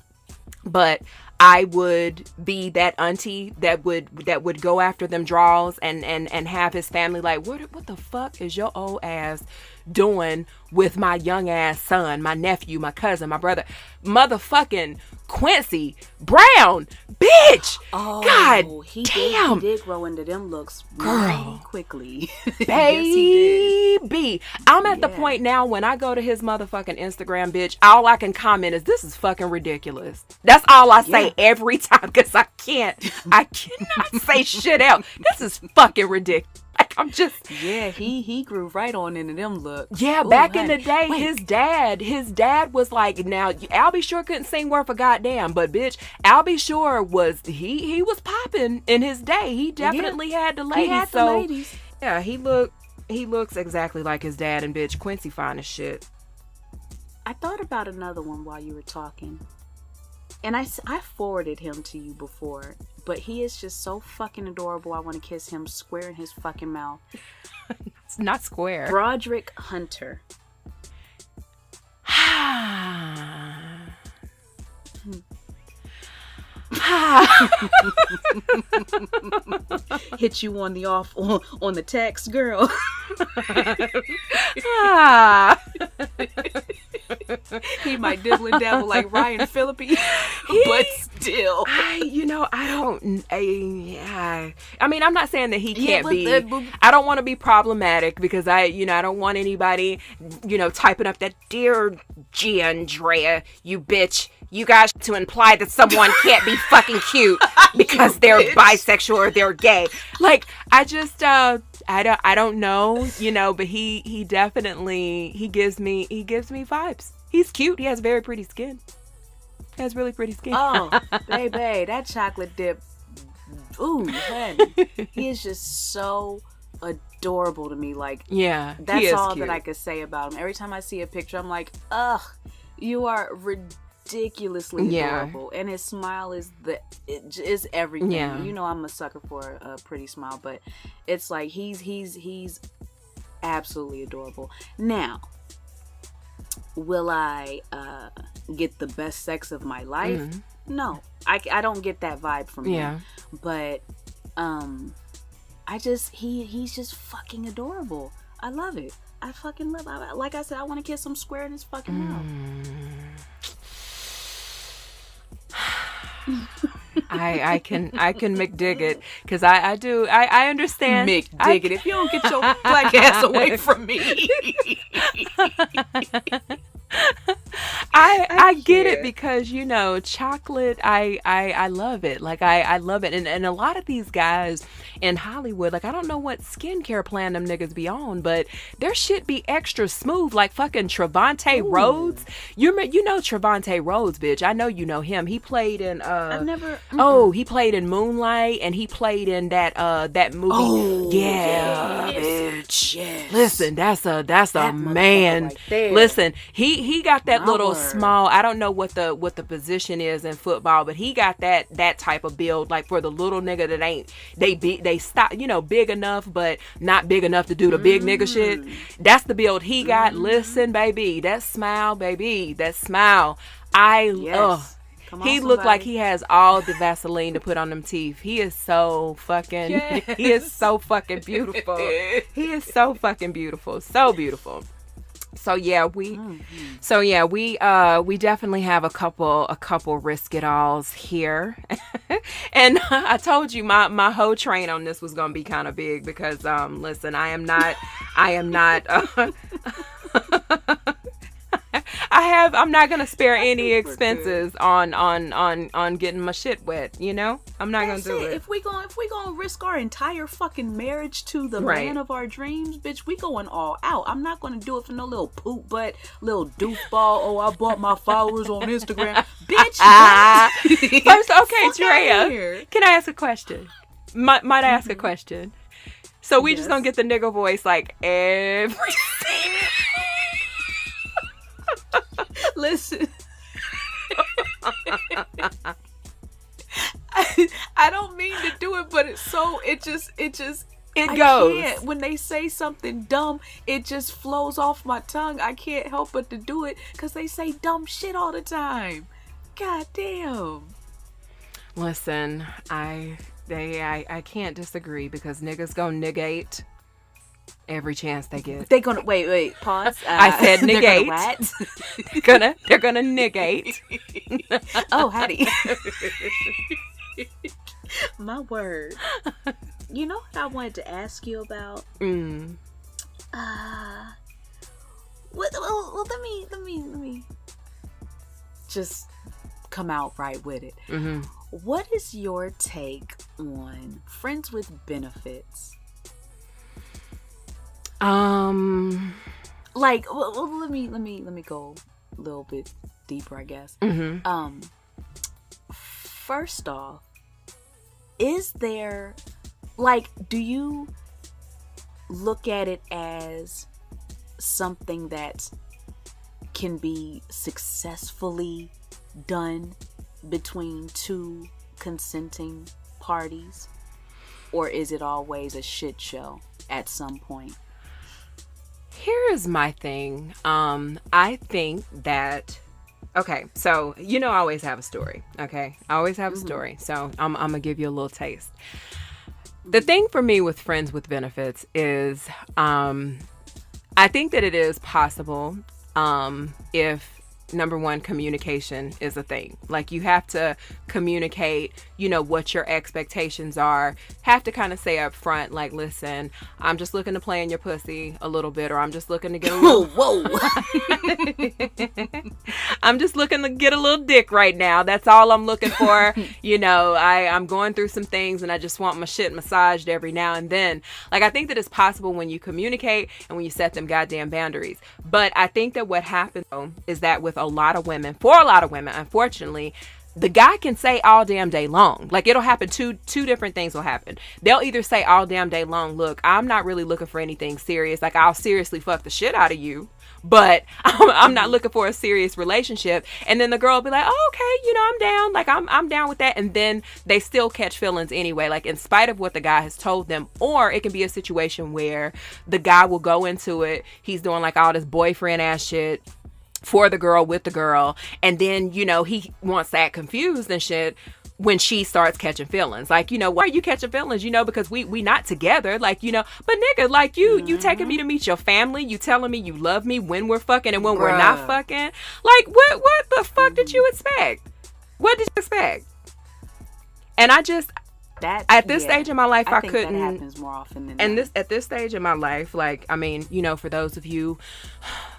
Speaker 1: but I would be that auntie that would go after them draws and have his family like, what the fuck is your old ass doing with my young ass son, my nephew, my cousin, my brother, motherfucking Quincy Brown, bitch.
Speaker 2: Oh,
Speaker 1: God
Speaker 2: damn. He did grow into them looks really quickly.
Speaker 1: Baby. I'm at the point now when I go to his motherfucking Instagram, bitch, all I can comment is, this is fucking ridiculous. That's all I say every time, because I cannot say shit else. This is fucking ridiculous. Like, I'm just...
Speaker 2: Yeah, he grew right on into them looks.
Speaker 1: Yeah, back in the day, his dad was like, now, Albie Shore couldn't sing worth a goddamn, but bitch, Albie Shore was, he was popping in his day. He definitely had the ladies.
Speaker 2: He had the ladies.
Speaker 1: Yeah, he looks exactly like his dad, and bitch, Quincy fine as shit.
Speaker 2: I thought about another one while you were talking. And I forwarded him to you before, but he is just so fucking adorable. I want to kiss him square in his fucking mouth.
Speaker 1: It's not square.
Speaker 2: Broderick Hunter. Hit you on the off on the text, girl. He might dibble and dabble like Ryan Phillippe, but still,
Speaker 1: I mean, I'm not saying that he can't be. I don't want to be problematic because I don't want anybody, typing up that dear Jia and Drea, you bitch. You guys to imply that someone can't be fucking cute because they're bisexual or they're gay. Like, I just, I don't know, but he definitely, he gives me vibes. He's cute. He has very pretty skin. He has really pretty skin.
Speaker 2: Oh, baby, that chocolate dip. Ooh, honey. He is just so adorable to me. Like,
Speaker 1: yeah,
Speaker 2: that's all cute that I could say about him. Every time I see a picture, I'm like, ugh, you are ridiculously adorable. And his smile is everything. Yeah. I'm a sucker for a pretty smile, but it's like he's absolutely adorable. Now, will I get the best sex of my life? Mm-hmm. No, I don't get that vibe from him. But he's just fucking adorable. I love it. I fucking love it. Like I said, I want to kiss him square in his fucking mouth.
Speaker 1: I can McDig it because I do I understand
Speaker 2: McDig it. If you don't get your black ass away from me.
Speaker 1: I get it because chocolate I love it. Like I love it, and a lot of these guys in Hollywood, like I don't know what skincare plan them niggas be on, but their shit be extra smooth, like fucking Trevante Rhodes. You know Trevante Rhodes, bitch. I know you know him. He played in
Speaker 2: I've never
Speaker 1: he played in Moonlight, and he played in that movie. Oh yeah, bitch. Yes. Listen, that's a man. Right. Listen, he got that little small, I don't know what the position is in football, but he got that type of build, like for the little nigga that ain't they stop big enough but not big enough to do the big nigga shit. That's the build he got. Listen, baby, that smile, he looked like he has all the Vaseline to put on them teeth. He is so fucking he is so fucking beautiful. He is so fucking beautiful. So beautiful. So yeah, we definitely have a couple risk it alls here. And I told you my whole train on this was going to be kind of big because listen, I'm not not gonna spare any expenses on getting my shit wet. I'm not gonna do it.
Speaker 2: If we gonna risk our entire fucking marriage to the man of our dreams, bitch, we going all out. I'm not gonna do it for no little poop butt, little doofball. Oh, I bought my followers on Instagram, bitch.
Speaker 1: First, okay, Drea, can I ask a question? Might I ask a question? So we just gonna get the nigga voice like every.
Speaker 2: Listen, I don't mean to do it, but it goes. When they say something dumb, it just flows off my tongue. I can't help but to do it because they say dumb shit all the time. God damn.
Speaker 1: Listen, I can't disagree because niggas gonna negate every chance they get.
Speaker 2: They gonna wait, pause.
Speaker 1: I said negate. They're gonna negate.
Speaker 2: Oh, Hattie. My word. You know what I wanted to ask you about? Well, let me just come out right with it. Mm-hmm. What is your take on friends with benefits? Like, well, let me go a little bit deeper, I guess. Mm-hmm. First off, is there, like, do you look at it as something that can be successfully done between two consenting parties, or is it always a shit show at some point?
Speaker 1: Here is my thing. I think that Okay, so I always have a story. Okay, I always have a story. So I'm gonna give you a little taste. The thing for me with friends with benefits is, I think that it is possible if, number one, communication is a thing. Like, you have to communicate, what your expectations are. Have to kind of say up front, like, listen, I'm just looking to play in your pussy a little bit, or I'm just looking to get a little...
Speaker 2: Whoa.
Speaker 1: I'm just looking to get a little dick right now. That's all I'm looking for. I'm going through some things and I just want my shit massaged every now and then. Like, I think that it's possible when you communicate and when you set them goddamn boundaries. But I think that what happens, though, is that with for a lot of women, unfortunately, the guy can say all damn day long. Like, it'll happen. Two different things will happen. They'll either say all damn day long, look, I'm not really looking for anything serious. Like, I'll seriously fuck the shit out of you, but I'm not looking for a serious relationship. And then the girl will be like, oh, okay, I'm down. Like, I'm down with that. And then they still catch feelings anyway, like, in spite of what the guy has told them. Or it can be a situation where the guy will go into it. He's doing like all this boyfriend ass shit for the girl, with the girl, and then he wants to act confused and shit when she starts catching feelings. Like, why are you catching feelings? Because we not together. Like, but nigga, like, you taking me to meet your family, you telling me you love me when we're fucking and when we're not fucking. Like, what the fuck did you expect? What did you expect? And I just at this stage in my life, I couldn't.
Speaker 2: That happens more often than
Speaker 1: and at this stage in my life, like, I mean, for those of you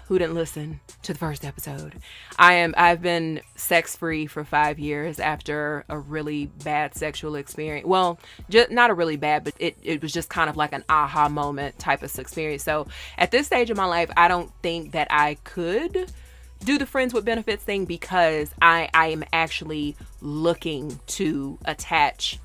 Speaker 1: who didn't listen to the first episode, I've been sex free for 5 years after a really bad sexual experience. Well, just not a really bad, but it was just kind of like an aha moment type of experience. So at this stage of my life, I don't think that I could do the friends with benefits thing, because I am actually looking to attach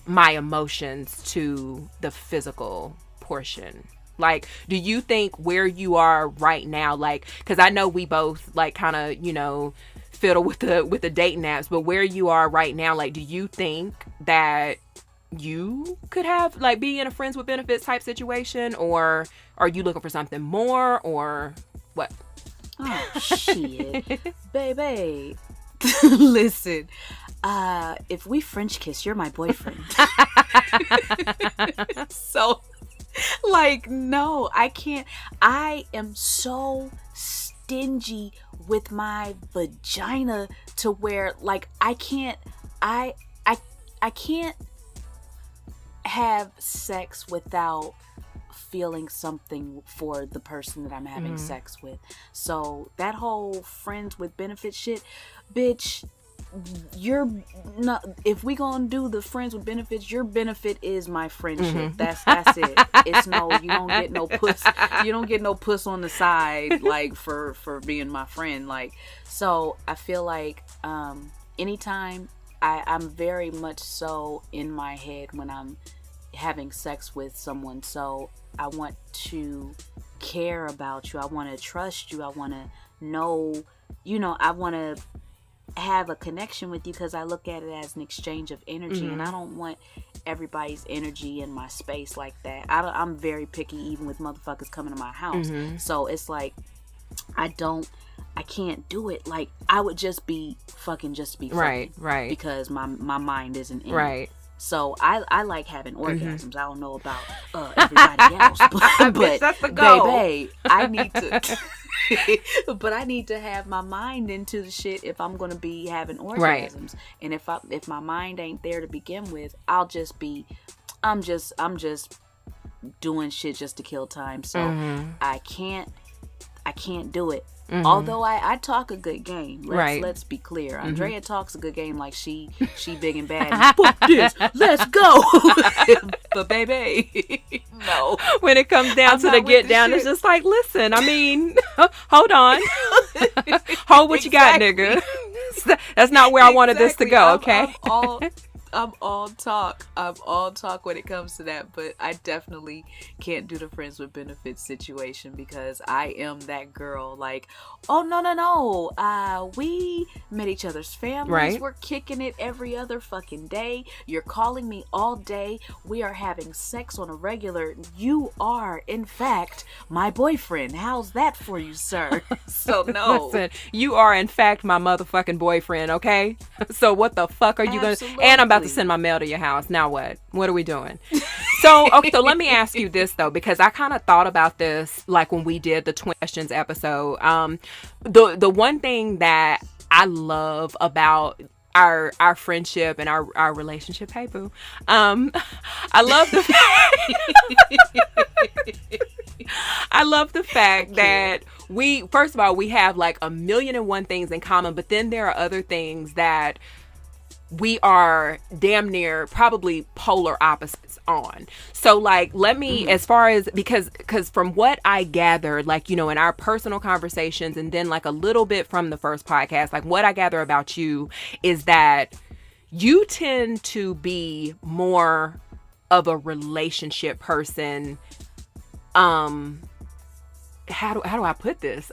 Speaker 1: my emotions to the physical portion. Like, do you think where you are right now, like, because I know we both like kind of fiddle with the dating apps, but where you are right now, like, do you think that you could have like be in a friends with benefits type situation, or are you looking for something more, or what?
Speaker 2: Oh shit, baby. Listen, if we French kiss, you're my boyfriend. So, like, no, I can't. I am so stingy with my vagina to where, like, I can't have sex without feeling something for the person that I'm having sex with. So that whole friends with benefit shit, bitch, you're not, if we gonna do the friends with benefits, your benefit is my friendship. That's it. It's no, you don't get no puss. You don't get no puss on the side, like, for being my friend. Like, so I feel like anytime I'm very much so in my head when I'm having sex with someone. So I want to care about you. I want to trust you. I want to know, I want to have a connection with you, because I look at it as an exchange of energy, and I don't want everybody's energy in my space like that. I'm very picky, even with motherfuckers coming to my house. So it's like, I can't do it. Like, I would just be fucking
Speaker 1: right,
Speaker 2: because my mind isn't in
Speaker 1: right.
Speaker 2: it. So I like having orgasms. I don't know about everybody else, but
Speaker 1: that's the goal.
Speaker 2: Baby, I need to. But I need to have my mind into the shit if I'm gonna be having orgasms. Right. And if my mind ain't there to begin with, I'm just doing shit just to kill time. So I can't do it. Although I talk a good game. Let's be clear. Andrea talks a good game, like she big and bad. Fuck this. Let's go. But baby, no.
Speaker 1: When it comes down to the get down, it's just like, listen, I mean, hold on. Hold what you got, nigga. That's not where I wanted this to go, okay?
Speaker 2: I'm all talk. I'm all talk when it comes to that, but I definitely can't do the friends with benefits situation because I am that girl. Like, oh no. We met each other's families.
Speaker 1: Right.
Speaker 2: We're kicking it every other fucking day. You're calling me all day. We are having sex on a regular. You are, in fact, my boyfriend. How's that for you, sir? So no.
Speaker 1: Listen, you are in fact my motherfucking boyfriend, okay? So what the fuck are you gonna? And I'm about to send my mail to your house. Now what? What are we doing? So okay, so let me ask you this though, because I kind of thought about this like when we did the questions episode. The one thing that I love about our friendship and our relationship, hey boo, I love the I love the fact that we, first of all, we have like 1,000,001 things in common, but then there are other things that we are damn near probably polar opposites on. So like, let me, as far as, because from what I gathered, like, you know, in our personal conversations and then like a little bit from the first podcast, like what I gather about you is that you tend to be more of a relationship person. How do I put this?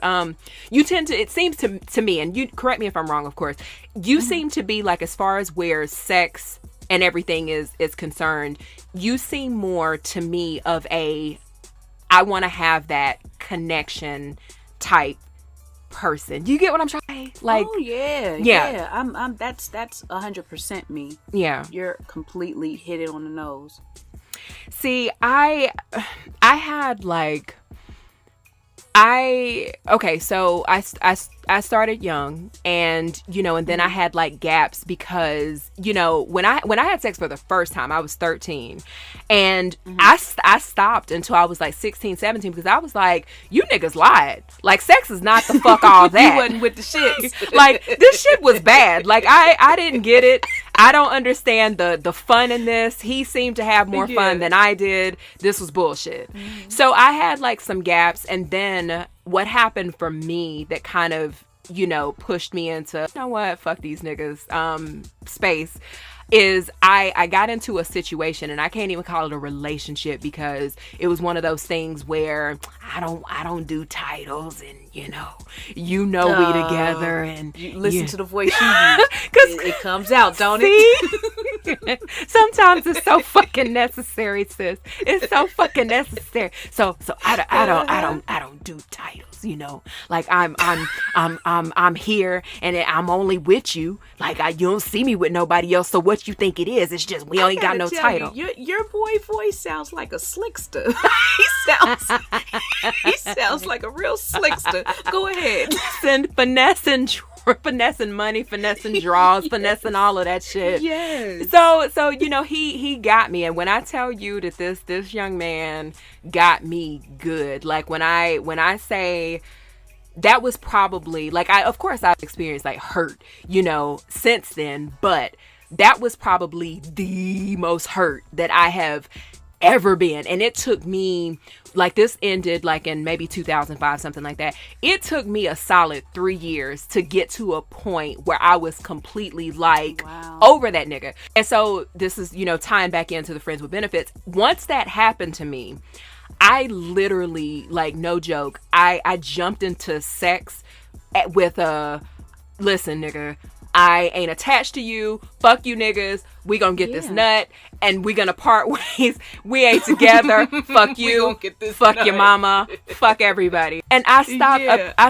Speaker 1: You tend to, it seems to me, and you correct me if I'm wrong, of course, you seem to be like, as far as where sex and everything is concerned, you seem more to me of a, I want to have that connection type person. You get what I'm trying to say? Like,
Speaker 2: oh yeah. I'm that's 100% me.
Speaker 1: Yeah.
Speaker 2: You're completely hit it on the nose.
Speaker 1: See, I had like, so I started young, and you know, and then I had like gaps because, you know, when I had sex for the first time, I was 13, and I stopped until I was like 16, 17 because I was like, you niggas lied. Like, sex is not the fuck all that.
Speaker 2: You wasn't with the shit.
Speaker 1: Like, this shit was bad. Like, I didn't get it. I don't understand the fun in this. He seemed to have more fun than I did. This was bullshit. So I had like some gaps, and then what happened for me that kind of, you know, pushed me into, you know what, fuck these niggas space, is I got into a situation, and I can't even call it a relationship because it was one of those things where I don't do titles, and you know we together, and
Speaker 2: you listen to the voice you use. It comes out, don't it?
Speaker 1: Sometimes it's so fucking necessary, sis. It's so fucking necessary. So I don't do titles, you know. Like, I'm here, and I'm only with you. Like, you don't see me with nobody else. So what you think it is? It's just we ain't got no title.
Speaker 2: Your boy voice sounds like a slickster. he sounds like a real slickster. Go ahead.
Speaker 1: Finessing money, finessing draws, finessing all of that shit.
Speaker 2: Yes.
Speaker 1: So you know, he got me, and when I tell you that this young man got me good, like when I say that was probably like, of course I've experienced like hurt, you know, since then, but that was probably the most hurt that I have ever been. And it took me, like, this ended like in maybe 2005, something like that. It took me a solid 3 years to get to a point where I was completely like, over that nigga. And so this is, you know, tying back into the friends with benefits. Once that happened to me, I literally, like, no joke, I jumped into sex with listen, nigga, I ain't attached to you. Fuck you niggas. We gonna get this nut, and we gonna part ways. We ain't together. Fuck you. Fuck nut. Your mama. Fuck everybody. And I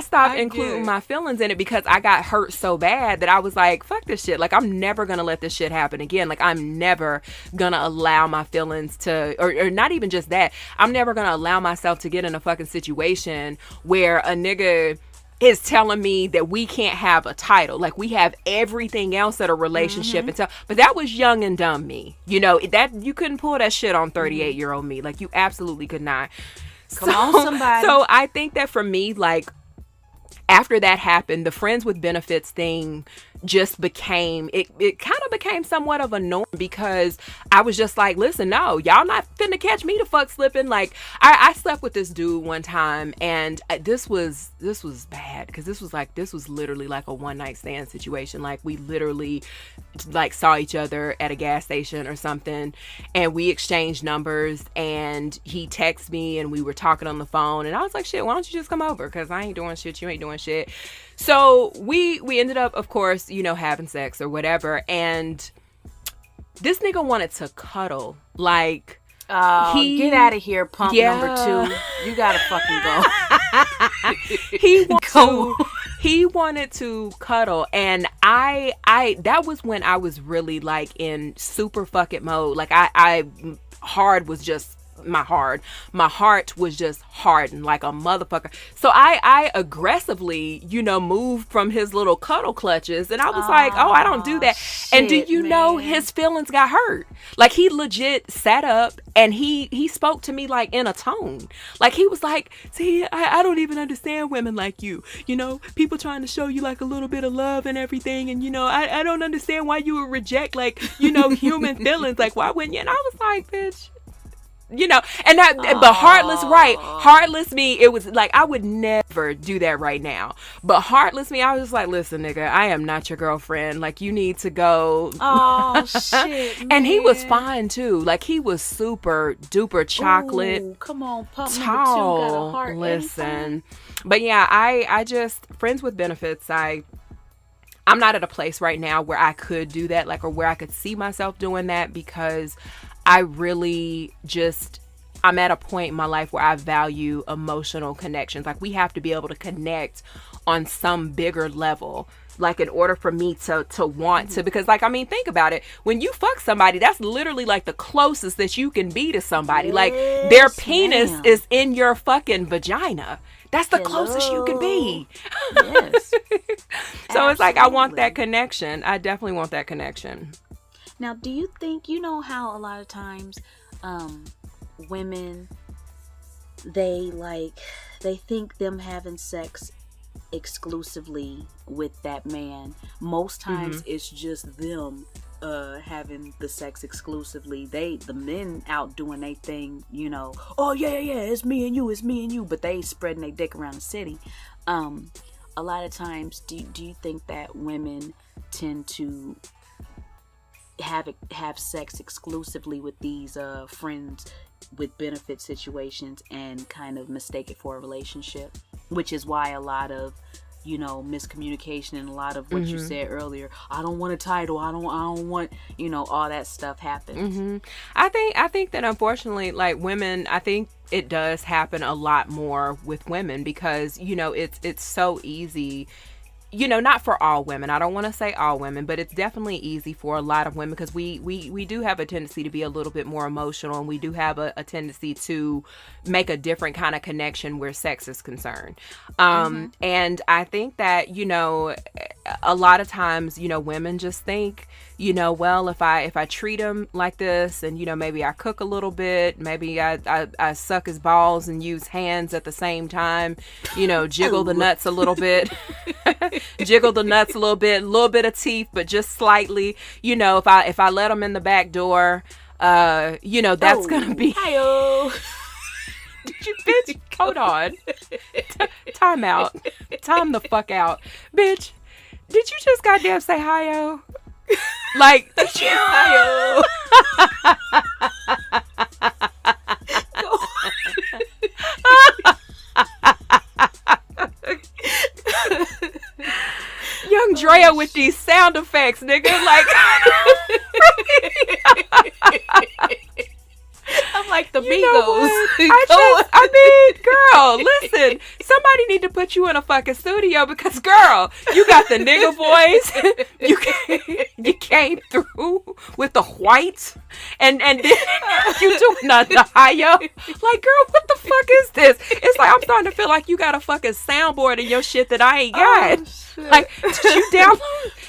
Speaker 1: stopped including my feelings in it because I got hurt so bad that I was like, fuck this shit. Like, I'm never gonna let this shit happen again. Like, I'm never gonna allow my feelings to, or not even just that. I'm never gonna allow myself to get in a fucking situation where a nigga is telling me that we can't have a title. Like, we have everything else at a relationship. And so, but that was young and dumb me. You know, that you couldn't pull that shit on 38-year-old me. Like, you absolutely could not.
Speaker 2: Come on, somebody.
Speaker 1: So I think that for me, like, after that happened, the friends with benefits thing just became, it kind of became somewhat of a norm, because I was just like, listen, no, y'all not finna catch me the fuck slipping. Like, I slept with this dude one time, and this was bad, because this was literally like a one night stand situation. Like, we literally like saw each other at a gas station or something, and we exchanged numbers, and he texted me, and we were talking on the phone, and I was like, shit, why don't you just come over, because I ain't doing shit, you ain't doing shit. So we ended up, of course, you know, having sex or whatever, and this nigga wanted to cuddle. Like,
Speaker 2: get out of here, pump number 2. You gotta fucking
Speaker 1: go. He wanted to cuddle, and I that was when I was really like in super fuck it mode. Like, I hard was just my heart was just hardened like a motherfucker. So I aggressively, you know, moved from his little cuddle clutches, and I was like, oh, I don't do that. Shit, and do you know his feelings got hurt? Like, he legit sat up and he spoke to me like in a tone. Like, he was like, see, I don't even understand women like you. You know, people trying to show you like a little bit of love and everything, and you know, I don't understand why you would reject, like, you know, human feelings. Like, why wouldn't you? And I was like, bitch, you know, and that, but heartless me, it was like, I would never do that right now. But heartless me, I was just like, listen, nigga, I am not your girlfriend. Like, you need to go.
Speaker 2: Oh, shit.
Speaker 1: And he was fine too. Like, he was super duper chocolate.
Speaker 2: Ooh, come on, pump
Speaker 1: tall.
Speaker 2: number 2 got a heart.
Speaker 1: Listen, but yeah, I just, friends with benefits, I'm not at a place right now where I could do that, like, or where I could see myself doing that, because I really just, I'm at a point in my life where I value emotional connections. Like, we have to be able to connect on some bigger level, like, in order for me to want to, because, like, I mean, think about it. When you fuck somebody, that's literally like the closest that you can be to somebody. Like, their penis is in your fucking vagina. That's the closest you can be.
Speaker 2: Yes.
Speaker 1: So it's like, I want that connection. I definitely want that connection.
Speaker 2: Now, do you think, you know how a lot of times women, they think them having sex exclusively with that man, most times it's just them having the sex exclusively. The men out doing their thing, you know, oh yeah, it's me and you, but they spreading their dick around the city. A lot of times, do you think that women tend to have sex exclusively with these friends with benefit situations and kind of mistake it for a relationship, which is why a lot of, you know, miscommunication and a lot of what you said earlier, I don't want a title, I don't want, you know, all that stuff happens.
Speaker 1: I think that, unfortunately, like, women, I think it does happen a lot more with women, because, you know, it's so easy, you know, not for all women. I don't want to say all women, but it's definitely easy for a lot of women, because we do have a tendency to be a little bit more emotional, and we do have a tendency to make a different kind of connection where sex is concerned. And I think that, you know, a lot of times, you know, women just think, you know, well, if I treat him like this, and, you know, maybe I cook a little bit, maybe I suck his balls and use hands at the same time, you know, jiggle the nuts a little bit, jiggle the nuts a little bit of teeth, but just slightly, you know, if I let him in the back door, you know, that's gonna be. Hi-oh. Did you, bitch? Hold on. Time out. Time the fuck out, bitch. Did you just goddamn say hi-yo? Like, did you? Hi-yo. Young Drea with these sound effects, nigga. Like,
Speaker 2: I'm like the
Speaker 1: Migos. I mean, girl, listen. Somebody need to put you in a fucking studio, because, girl, you got the nigga voice. You came through with the white, and then you doing the hi-yo. Like, girl, what the fuck is this? It's like, I'm starting to feel like you got a fucking soundboard in your shit that I ain't got. Like,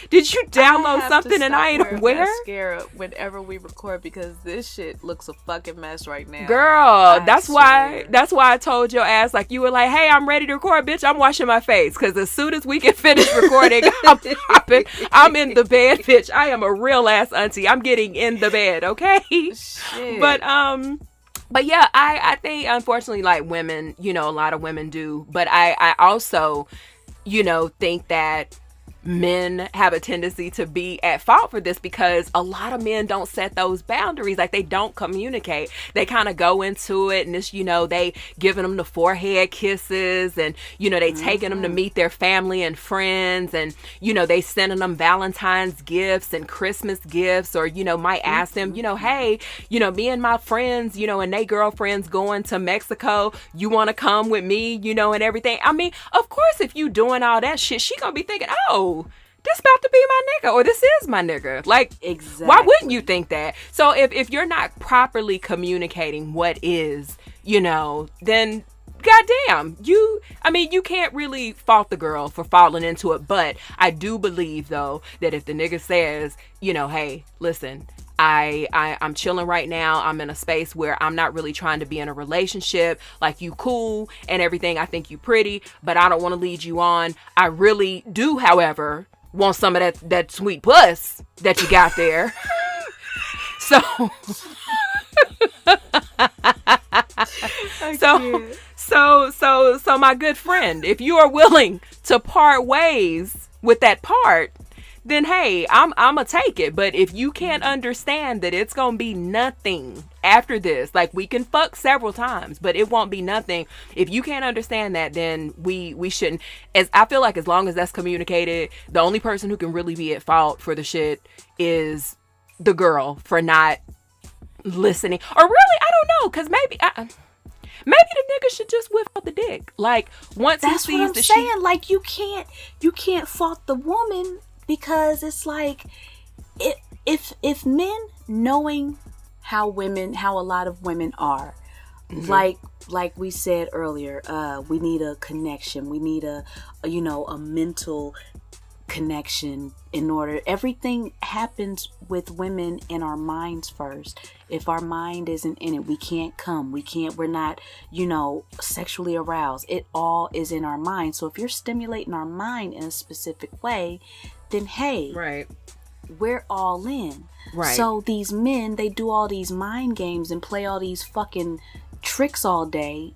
Speaker 1: did you download something and I ain't aware?
Speaker 2: Mascara whenever we record, because this shit looks a fucking mess right right now.
Speaker 1: Girl, that's why I told your ass, like, you were like, hey, I'm ready to record, bitch. I'm washing my face. Because as soon as we can finish recording, I'm popping. I'm in the bed, bitch. I am a real ass auntie. I'm getting in the bed, okay?
Speaker 2: Shit.
Speaker 1: But yeah, I think, unfortunately, like, women, a lot of women do. But I also, think that men have a tendency to be at fault for this because a lot of men don't set those boundaries. Like, they don't communicate. They kind of go into it and it's, they giving them the forehead kisses and, they taking them to meet their family and friends and, they sending them Valentine's gifts and Christmas gifts or, might ask them, hey, me and my friends, and they girlfriends going to Mexico. You want to come with me, and everything. I mean, of course, if you doing all that shit, she gonna be thinking, oh, this about to be my nigga or this is my nigga. Like, exactly. Why wouldn't you think that? So if you're not properly communicating what is, then goddamn, you can't really fault the girl for falling into it. But I do believe, though, that if the nigga says, hey, listen, I'm chilling right now. I'm in a space where I'm not really trying to be in a relationship. Like, you cool and everything. I think you pretty, but I don't want to lead you on. I really do, however, want some of that sweet puss that you got there. So my good friend, if you are willing to part ways with that part, then hey, I'm gonna take it. But if you can't understand that it's gonna be nothing after this, like, we can fuck several times, but it won't be nothing. If you can't understand that, then we shouldn't. As I feel like, as long as that's communicated, the only person who can really be at fault for the shit is the girl for not listening. Or really, I don't know, because maybe the nigga should just whip out the dick. Like, once
Speaker 2: that's
Speaker 1: he sees
Speaker 2: what I'm saying. Like, you can't fault the woman. Because it's like, if men, knowing how a lot of women are, like we said earlier, we need a connection. We need a mental connection in order. Everything happens with women in our minds first. If our mind isn't in it, we can't come. We're not, sexually aroused. It all is in our mind. So if you're stimulating our mind in a specific way, then hey,
Speaker 1: right,
Speaker 2: we're all in.
Speaker 1: Right.
Speaker 2: So these men, they do all these mind games and play all these fucking tricks all day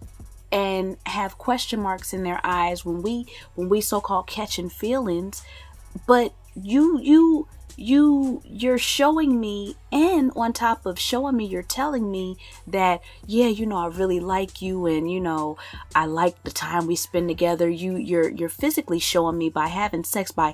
Speaker 2: and have question marks in their eyes when we so-called catching feelings. But you're showing me, and on top of showing me, you're telling me that, yeah, I really like you, and I like the time we spend together. You're physically showing me by having sex, by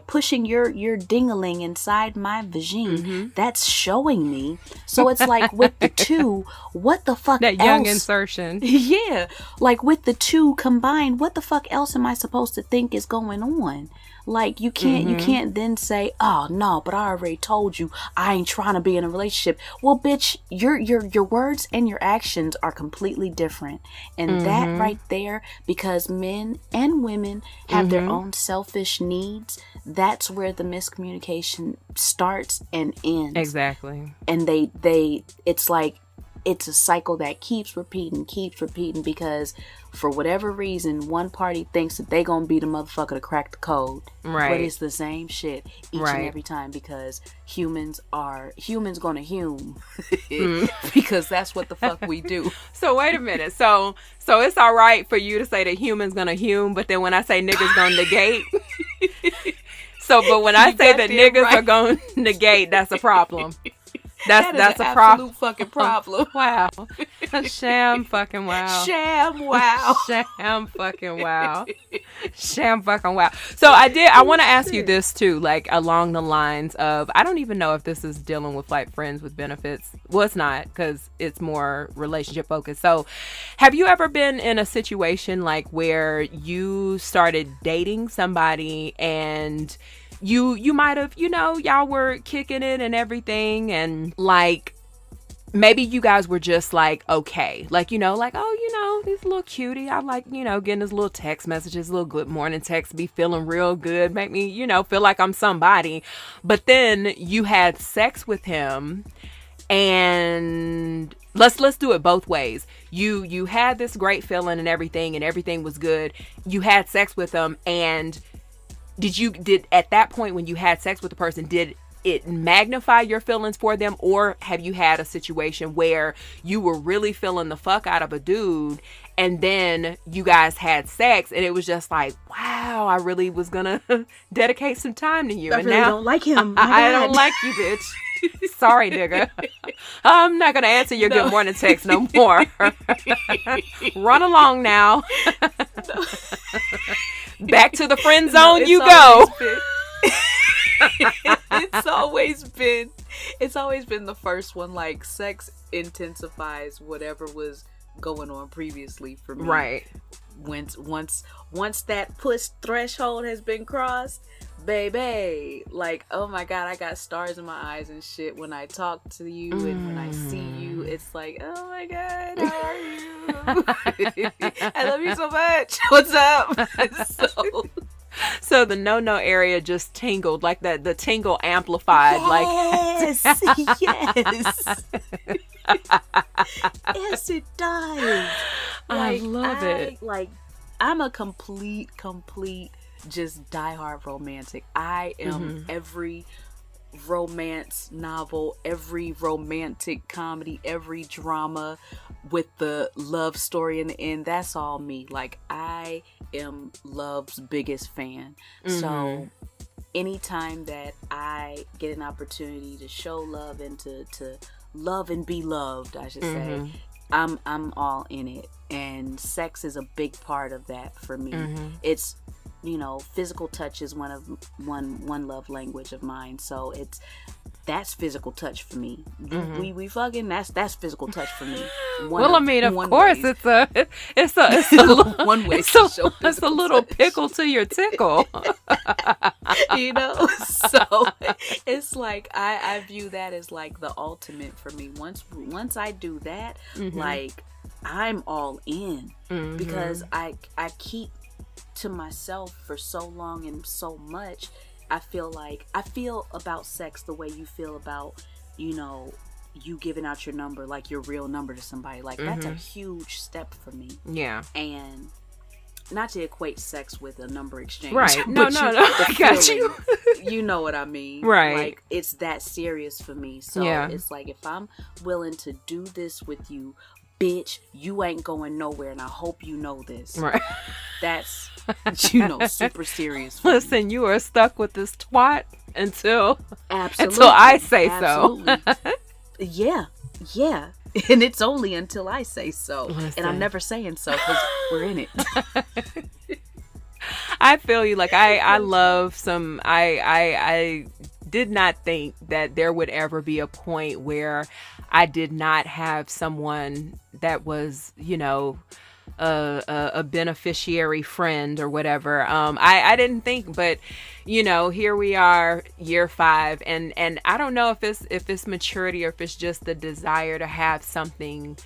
Speaker 2: pushing your ding-a-ling inside my vagine.
Speaker 1: Mm-hmm.
Speaker 2: That's showing me. So it's like, with the two, what the fuck
Speaker 1: that
Speaker 2: else?
Speaker 1: Young insertion.
Speaker 2: Yeah, like, with the two combined, what the fuck else am I supposed to think is going on? Like, you can't then say, oh no, but I already told you I ain't trying to be in a relationship. Well, bitch, your words and your actions are completely different. And that right there, because men and women have their own selfish needs, that's where the miscommunication starts and ends.
Speaker 1: Exactly.
Speaker 2: And it's like, it's a cycle that keeps repeating because for whatever reason, one party thinks that they gonna be the motherfucker to crack the code.
Speaker 1: Right.
Speaker 2: But it's the same shit each and every time, because humans gonna hume. Because that's what the fuck we do.
Speaker 1: So wait a minute. So it's all right for you to say that humans gonna hume, but then when I say niggas gonna negate. But when I say that niggas are gonna negate, that's a problem. That's a
Speaker 2: absolute fucking problem.
Speaker 1: Wow. Sham fucking wow.
Speaker 2: Sham wow.
Speaker 1: Sham fucking wow. Sham fucking wow. So I want to ask you this too, like, along the lines of, I don't even know if this is dealing with like friends with benefits. Well, it's not, because it's more relationship focused. So have you ever been in a situation like where you started dating somebody and you might have, y'all were kicking it and everything, and like maybe you guys were just like, okay, like, oh, this little cutie, I like, getting his little text messages, little good morning text, be feeling real good, make me, feel like I'm somebody. But then you had sex with him and let's do it both ways. You had this great feeling and everything was good. You had sex with them, and did at that point when you had sex with the person, did it magnify your feelings for them, or have you had a situation where you were really feeling the fuck out of a dude and then you guys had sex and it was just like, wow, I really was gonna dedicate some time to you,
Speaker 2: I
Speaker 1: and
Speaker 2: really
Speaker 1: now
Speaker 2: don't like him.
Speaker 1: I don't like you, bitch. Sorry, nigga. I'm not gonna answer your good morning text no more. Run along now. Back to the friend zone you go.
Speaker 2: It's always been the first one. Like, sex intensifies whatever was going on previously for me.
Speaker 1: Right.
Speaker 2: Once that push threshold has been crossed, baby, like, oh my God, I got stars in my eyes and shit when I talk to you and when I see you. It's like, oh my God, how are you? I love you so much. What's up?
Speaker 1: So the no area just tingled, like that. The tingle amplified.
Speaker 2: Yes,
Speaker 1: like
Speaker 2: yes. Yes, it does.
Speaker 1: I love it.
Speaker 2: Like, I'm a complete, just diehard romantic. I am every romance novel, every romantic comedy, every drama with the love story in the end. That's all me. Like, I am love's biggest fan. So anytime that I get an opportunity to show love and to love and be loved, I should say, I'm all in it. And sex is a big part of that for me. It's, physical touch is one love language of mine. So that's physical touch for me. We fucking, that's physical touch for me.
Speaker 1: Well, I mean, of course, it's a little,
Speaker 2: one way.
Speaker 1: It's a little pickle to your tickle.
Speaker 2: So it's like I view that as like the ultimate for me. Once I do that, like, I'm all in, because I keep to myself for so long and so much. I feel about sex the way you feel about, you giving out your number, like your real number to somebody. Like, that's a huge step for me.
Speaker 1: Yeah.
Speaker 2: And not to equate sex with a number exchange.
Speaker 1: Right. No. I got you.
Speaker 2: You know what I mean.
Speaker 1: Right.
Speaker 2: Like, it's that serious for me. So it's like, if I'm willing to do this with you, bitch, you ain't going nowhere, and I hope you know this. Right. That's, super serious.
Speaker 1: Listen, you are stuck with this twat until
Speaker 2: Absolutely.
Speaker 1: I say
Speaker 2: Absolutely. So. Yeah. And it's only until I say so. Listen. And I'm never saying so, because we're in it.
Speaker 1: I feel you. Like, I love some, I did not think that there would ever be a point where I did not have someone that was, a beneficiary friend or whatever. I didn't think, but here we are, year 5, and I don't know if it's maturity or if it's just the desire to have something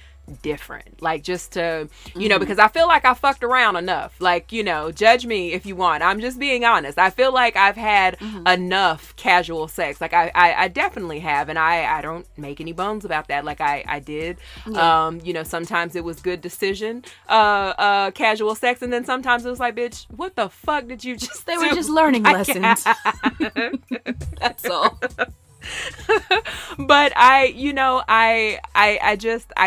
Speaker 1: different, like, just to because I feel like I fucked around enough. Like, judge me if you want, I'm just being honest. I feel like I've had enough casual sex. Like, I definitely have, and I don't make any bones about that. Like, I did. Sometimes it was good decision casual sex, and then sometimes it was like, bitch, what the fuck did you just
Speaker 2: they
Speaker 1: do?
Speaker 2: were just learning lessons. That's all.
Speaker 1: But I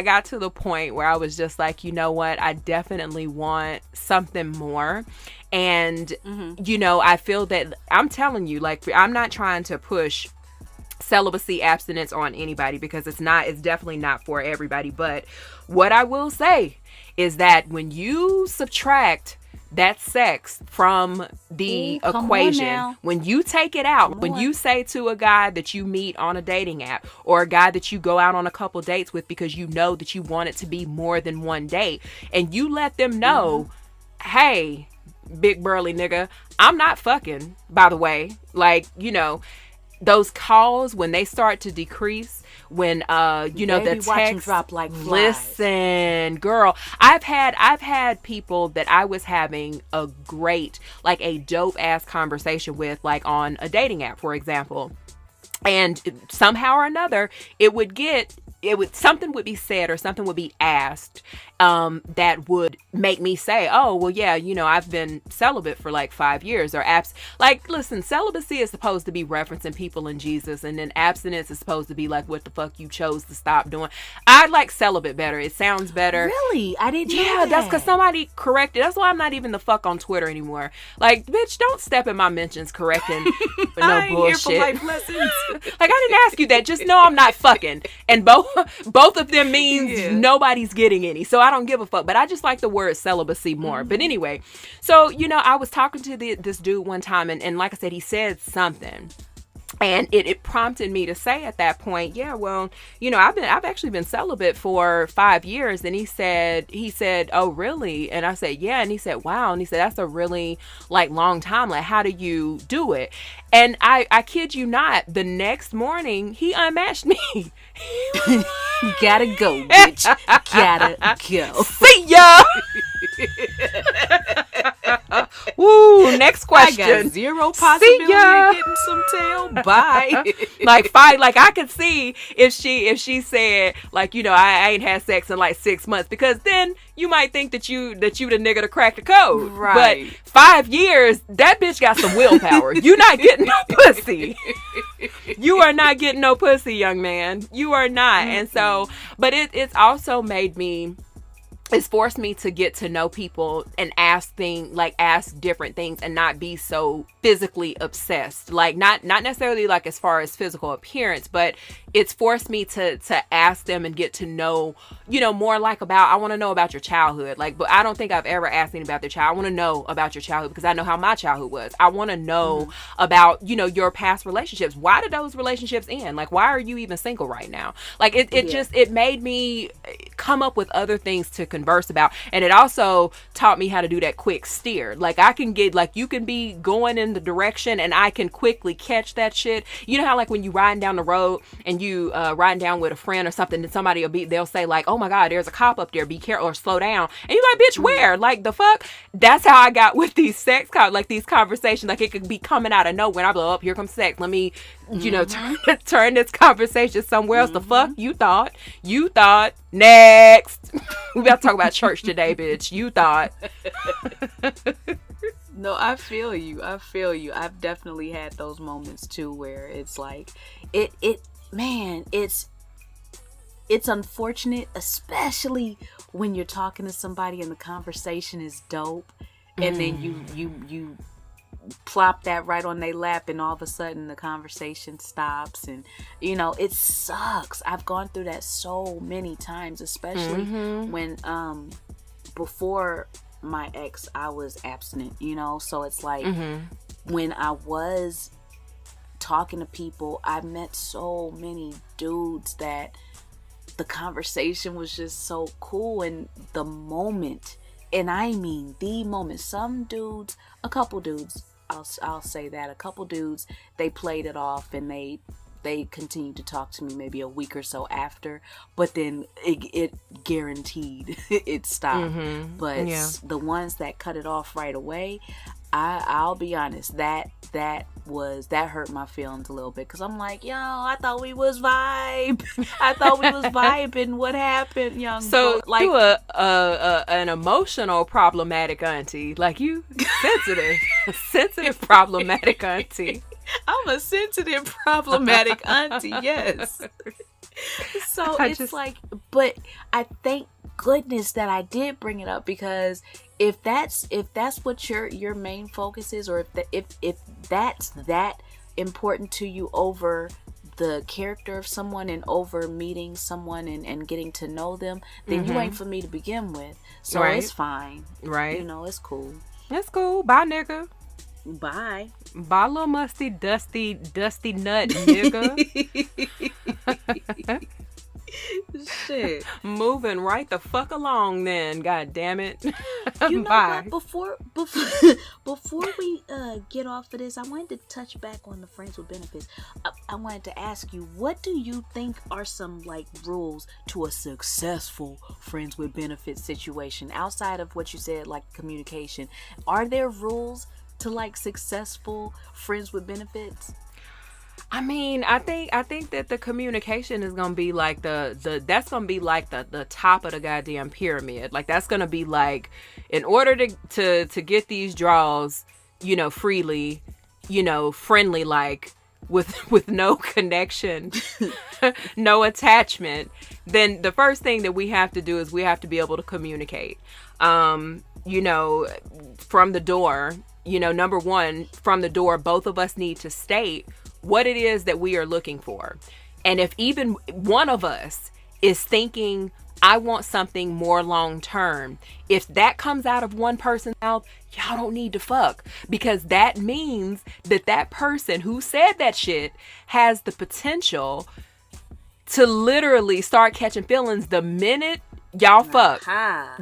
Speaker 1: got to the point where I was just like, you know what, I definitely want something more. And I feel that, I'm telling you, like, I'm not trying to push celibacy abstinence on anybody, because it's definitely not for everybody. But what I will say is that when you subtract that sex from the equation, when you take it out, when you say to a guy that you meet on a dating app, or a guy that you go out on a couple dates with because you know that you want it to be more than one date, and you let them know, hey, big burly nigga, I'm not fucking, by the way. Like, those calls, when they start to decrease, when the text
Speaker 2: drop like flies.
Speaker 1: Listen, girl, I've had people that I was having a great, like, a dope ass conversation with, like, on a dating app, for example. And somehow or another, something would be said or something would be asked that would make me say, oh, well, yeah, I've been celibate for like 5 years, or listen, celibacy is supposed to be referencing people in Jesus, and then abstinence is supposed to be like what the fuck you chose to stop doing. I like celibate better. It sounds better.
Speaker 2: Really? I didn't know
Speaker 1: Yeah,
Speaker 2: that.
Speaker 1: that's because somebody corrected. That's why I'm not even the fuck on Twitter anymore. Like, bitch, don't step in my mentions correcting no bullshit.
Speaker 2: Here for life lessons.
Speaker 1: Like, I didn't ask you that. Just know I'm not fucking. And both of them means nobody's getting any. So I don't give a fuck. But I just like the word celibacy more. But anyway, so, I was talking to this dude one time, and like I said, he said something. And it prompted me to say at that point, yeah, well, I've actually been celibate for 5 years. And he said, oh, really? And I said, yeah. And he said, wow. And he said, that's a really long time. Like, how do you do it? And I kid you not, the next morning he unmatched me.
Speaker 2: Gotta go, bitch. Gotta go.
Speaker 1: See ya. Woo, next question.
Speaker 2: I got zero possibility of getting some tail. Bye.
Speaker 1: Fine. I could see if she said, I ain't had sex in 6 months, because then you might think that you the nigga to crack the code.
Speaker 2: Right.
Speaker 1: But 5 years, that bitch got some willpower. You not getting no pussy. You are not getting no pussy, young man. You are not. And so, but it's also made me, it's forced me to get to know people and ask different things, and not be so physically obsessed. Not necessarily as far as physical appearance, but it's forced me to ask them and get to know, more I want to know about your childhood. But I don't think I've ever asked anybody about their child. I want to know about your childhood because I know how my childhood was. I want to know about, your past relationships. Why did those relationships end? Why are you even single right now? It made me come up with other things to converse about. And it also taught me how to do that quick steer. I can get, you can be going in the direction and I can quickly catch that shit. You know how when you riding down the road and you riding down with a friend or something, and somebody they'll say oh my God, there's a cop up there, be careful, or slow down. And you're like, bitch, where? The fuck? That's how I got with these sex these conversations. It could be coming out of nowhere. I'm like, oh, here comes sex. Let me, turn this conversation somewhere else. The fuck? You thought. Next. We about to talk about church today, bitch. You thought.
Speaker 2: No, I feel you. I've definitely had those moments too where it's it's unfortunate, especially when you're talking to somebody and the conversation is dope, and then you plop that right on their lap, and all of a sudden the conversation stops, and it sucks. I've gone through that so many times, especially when before my ex I was abstinent, so it's when I was talking to people, I met so many dudes that the conversation was just so cool, and the moment, and I mean the moment, a couple dudes, I'll say that, a couple dudes, they played it off, and they continued to talk to me maybe a week or so after, but then it guaranteed it stopped. But the ones that cut it off right away, I'll be honest, that hurt my feelings a little bit, because I'm like, yo, I thought we was vibing. What happened, young?
Speaker 1: So you an emotional problematic auntie, you sensitive problematic auntie.
Speaker 2: I'm a sensitive problematic auntie, yes. So but I thank goodness that I did bring it up, because if that's what your main focus is, or if that's that important to you over the character of someone and over meeting someone and getting to know them, then you ain't for me to begin with. So it's fine.
Speaker 1: Right.
Speaker 2: It's cool.
Speaker 1: It's cool. Bye, nigga.
Speaker 2: Bye.
Speaker 1: Bye, little musty, dusty nut, nigga.
Speaker 2: Shit.
Speaker 1: Moving right the fuck along then, god damn it.
Speaker 2: Bye. Before we get off of this, I wanted to touch back on the friends with benefits. I wanted to ask you, what do you think are some rules to a successful friends with benefits situation, outside of what you said, communication? Are there rules to successful friends with benefits?
Speaker 1: I mean, I think that the communication is gonna be like that's gonna be like the top of the goddamn pyramid. Like that's gonna be like, in order to get these draws, freely, friendly, like with no connection, no attachment, then the first thing that we have to do is we have to be able to communicate. From the door, number one, from the door, both of us need to state what it is that we are looking for. And if even one of us is thinking, I want something more long term, if that comes out of one person's mouth, y'all don't need to fuck, because that means that person who said that shit has the potential to literally start catching feelings the minute y'all fuck.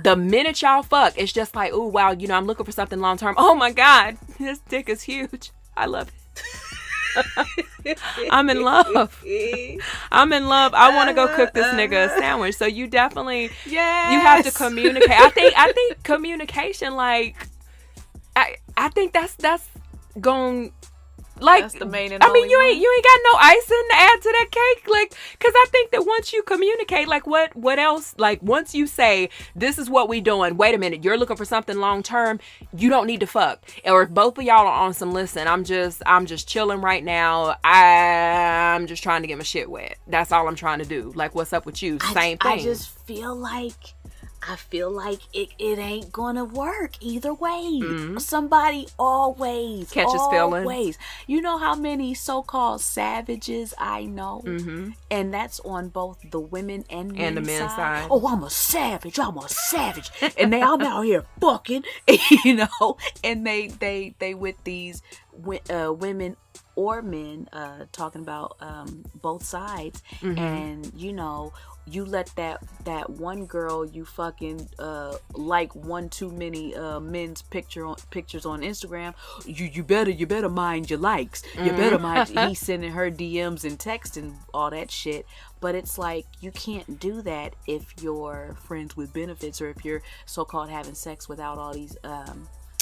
Speaker 1: The minute y'all fuck, it's just like, oh wow, I'm looking for something long term. Oh my god, this dick is huge. I love it. I'm in love. I want to go cook this nigga a sandwich. So you definitely, you have to communicate. I think communication, like, I think that's going. Like,
Speaker 2: that's the main and
Speaker 1: I mean, you
Speaker 2: one.
Speaker 1: ain't got no icing to add to that cake, like, because I think that once you communicate, like, what else, like, once you say, this is what we doing, wait a minute, you're looking for something long term, you don't need to fuck. Or if both of y'all are on some, listen, I'm just chilling right now, I'm just trying to get my shit wet, that's all I'm trying to do, like, what's up with you? Same thing.
Speaker 2: I just feel like it ain't gonna work either way. Mm-hmm. Somebody always
Speaker 1: catches feelings.
Speaker 2: You know how many so-called savages I know?
Speaker 1: Mm-hmm.
Speaker 2: And that's on both the women and
Speaker 1: the men's side.
Speaker 2: Oh, I'm a savage. And I'm out here fucking, and they with these women or men talking about both sides. Mm-hmm. And you let that one girl you fucking like one too many men's pictures on Instagram, you better mind your likes. You better mind. He's sending her DMs and text and all that shit. But it's like, you can't do that if you're friends with benefits, or if you're so-called having sex without all these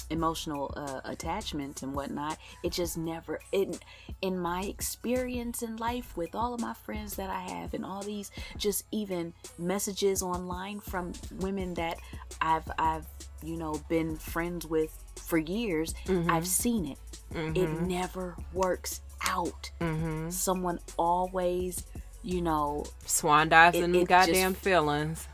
Speaker 2: emotional attachments and whatnot. It just never, in my experience in life with all of my friends that I have, and all these just even messages online from women that I've been friends with for years, mm-hmm. I've seen it. Mm-hmm. It never works out. Mm-hmm. Someone always,
Speaker 1: swan dives in goddamn feelings.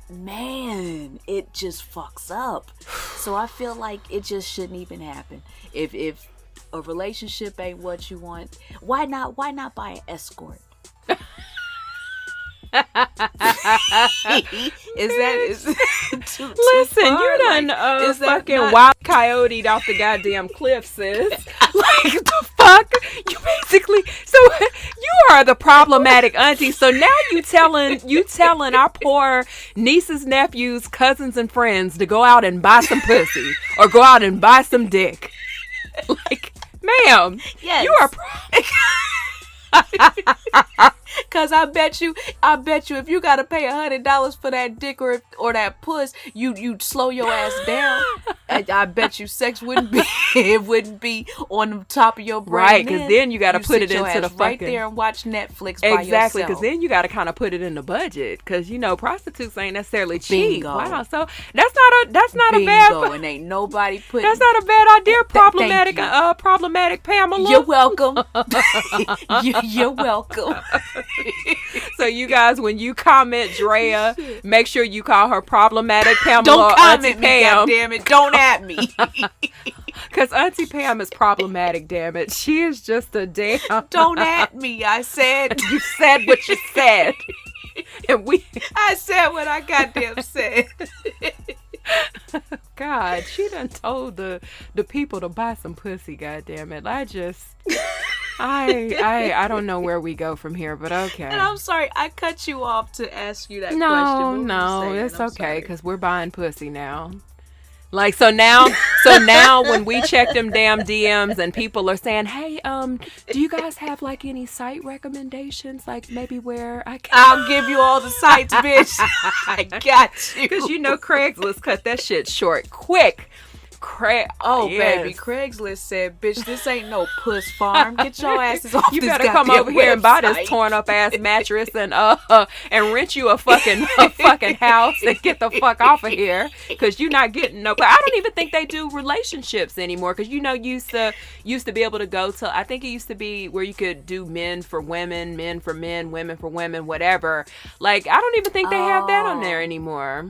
Speaker 2: Man, it just fucks up. So I feel like it just shouldn't even happen. If a relationship ain't what you want, why not buy an escort?
Speaker 1: Listen, you done fucking wild coyote off the goddamn cliff, sis. Like, the fuck? You basically, so you are the problematic auntie. So now you telling our poor nieces, nephews, cousins, and friends to go out and buy some pussy or go out and buy some dick. Like, ma'am, yes. You are
Speaker 2: Cause I bet you if you gotta pay $100 for that dick or that puss, you'd slow your ass down. I bet you sex wouldn't be on the top of your brain.
Speaker 1: Right, because then you gotta put it into the fucking
Speaker 2: right there and watch Netflix by yourself.
Speaker 1: Exactly, because then you gotta kind of put it in the budget, because prostitutes ain't necessarily cheap.
Speaker 2: Bingo.
Speaker 1: Wow, so that's not
Speaker 2: Bingo,
Speaker 1: a bad.
Speaker 2: And ain't nobody putting.
Speaker 1: That's not a bad idea. Problematic Pamela.
Speaker 2: You're welcome. You're welcome.
Speaker 1: So you guys, when you comment Drea, make sure you call her problematic Pamela.
Speaker 2: Don't comment
Speaker 1: Auntie
Speaker 2: me,
Speaker 1: Pam.
Speaker 2: goddammit. Don't at me.
Speaker 1: Because Auntie Pam is problematic, damn it. She is just a damn.
Speaker 2: Don't at me. I said.
Speaker 1: You said what you said. And
Speaker 2: I said what I goddamn said.
Speaker 1: God, she done told the people to buy some pussy, goddamn it. I don't know where we go from here, but okay.
Speaker 2: And I'm sorry, I cut you off to ask you that question.
Speaker 1: No, it's okay, because we're buying pussy now. Like, so now when we check them damn DMs and people are saying, hey, do you guys have like any site recommendations? Like maybe where I can...
Speaker 2: I'll give you all the sites, bitch. I got you.
Speaker 1: Because Craigslist cut that shit short quick.
Speaker 2: Baby, Craigslist said, bitch, this ain't no puss farm. Get your asses off
Speaker 1: You
Speaker 2: this
Speaker 1: better come over here and buy this
Speaker 2: website.
Speaker 1: torn up ass mattress and rent you a fucking house and get the fuck off of here, because you're not getting no. But I don't even think they do relationships anymore, because used to be able to go to, I think it used to be where you could do men for women, men for men, women for women, whatever. Like, I don't even think they have that on there anymore.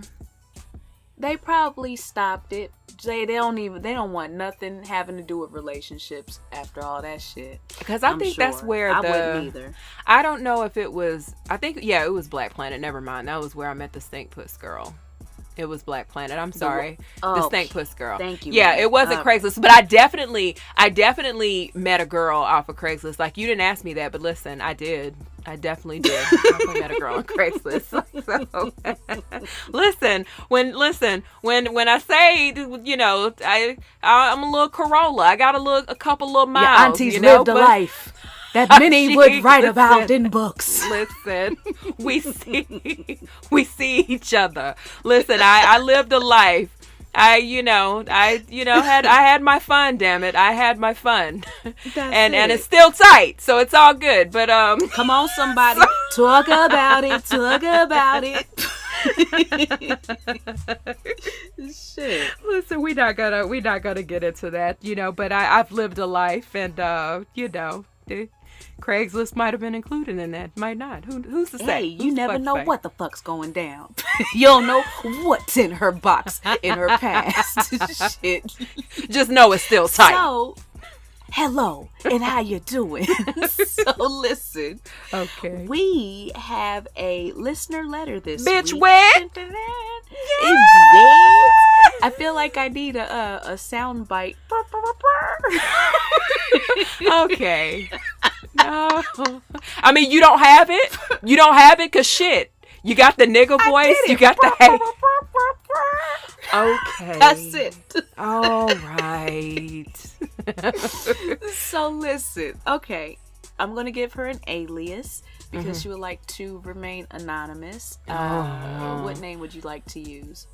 Speaker 2: They probably stopped it. They don't want nothing having to do with relationships after all that shit.
Speaker 1: Because I think that's where
Speaker 2: I wouldn't either.
Speaker 1: I don't know if it was, I think, yeah, it was Black Planet. Never mind. That was where I met the Stink Puss girl. It was Black Planet. I'm sorry. The Stank Puss girl.
Speaker 2: Thank you.
Speaker 1: Yeah, it wasn't Craigslist, but I definitely met a girl off of Craigslist. Like, you didn't ask me that, but listen, I did. I definitely did. I definitely met a girl on Craigslist. So, listen, when I say, you know, I'm a little Corolla. I got a couple little miles.
Speaker 2: Your auntie's lived a life that many would write about in books.
Speaker 1: Listen, we see each other. Listen, I lived a life. I had my fun, damn it. I had my fun. And it's still tight, so it's all good. But
Speaker 2: come on, somebody. Talk about it. Shit.
Speaker 1: Listen, we not gonna get into that, you know, but I've lived a life, and you know, Craigslist might have been included in that, might not. Who's to say?
Speaker 2: Hey, you never know what the fuck's going down. You don't know what's in her box, in her past. Shit.
Speaker 1: Just know it's still tight.
Speaker 2: So, hello, and how you doing? So listen.
Speaker 1: Okay.
Speaker 2: We have a listener letter this
Speaker 1: Bitch,
Speaker 2: week.
Speaker 1: wet?
Speaker 2: Yeah. I feel like I need a sound bite.
Speaker 1: Okay. No. I mean, you don't have it? You don't have it? Because shit. You got the nigga voice. You got the hey. Okay.
Speaker 2: That's it.
Speaker 1: All right.
Speaker 2: So listen. Okay. I'm going to give her an alias because she would like to remain anonymous. What name would you like to use?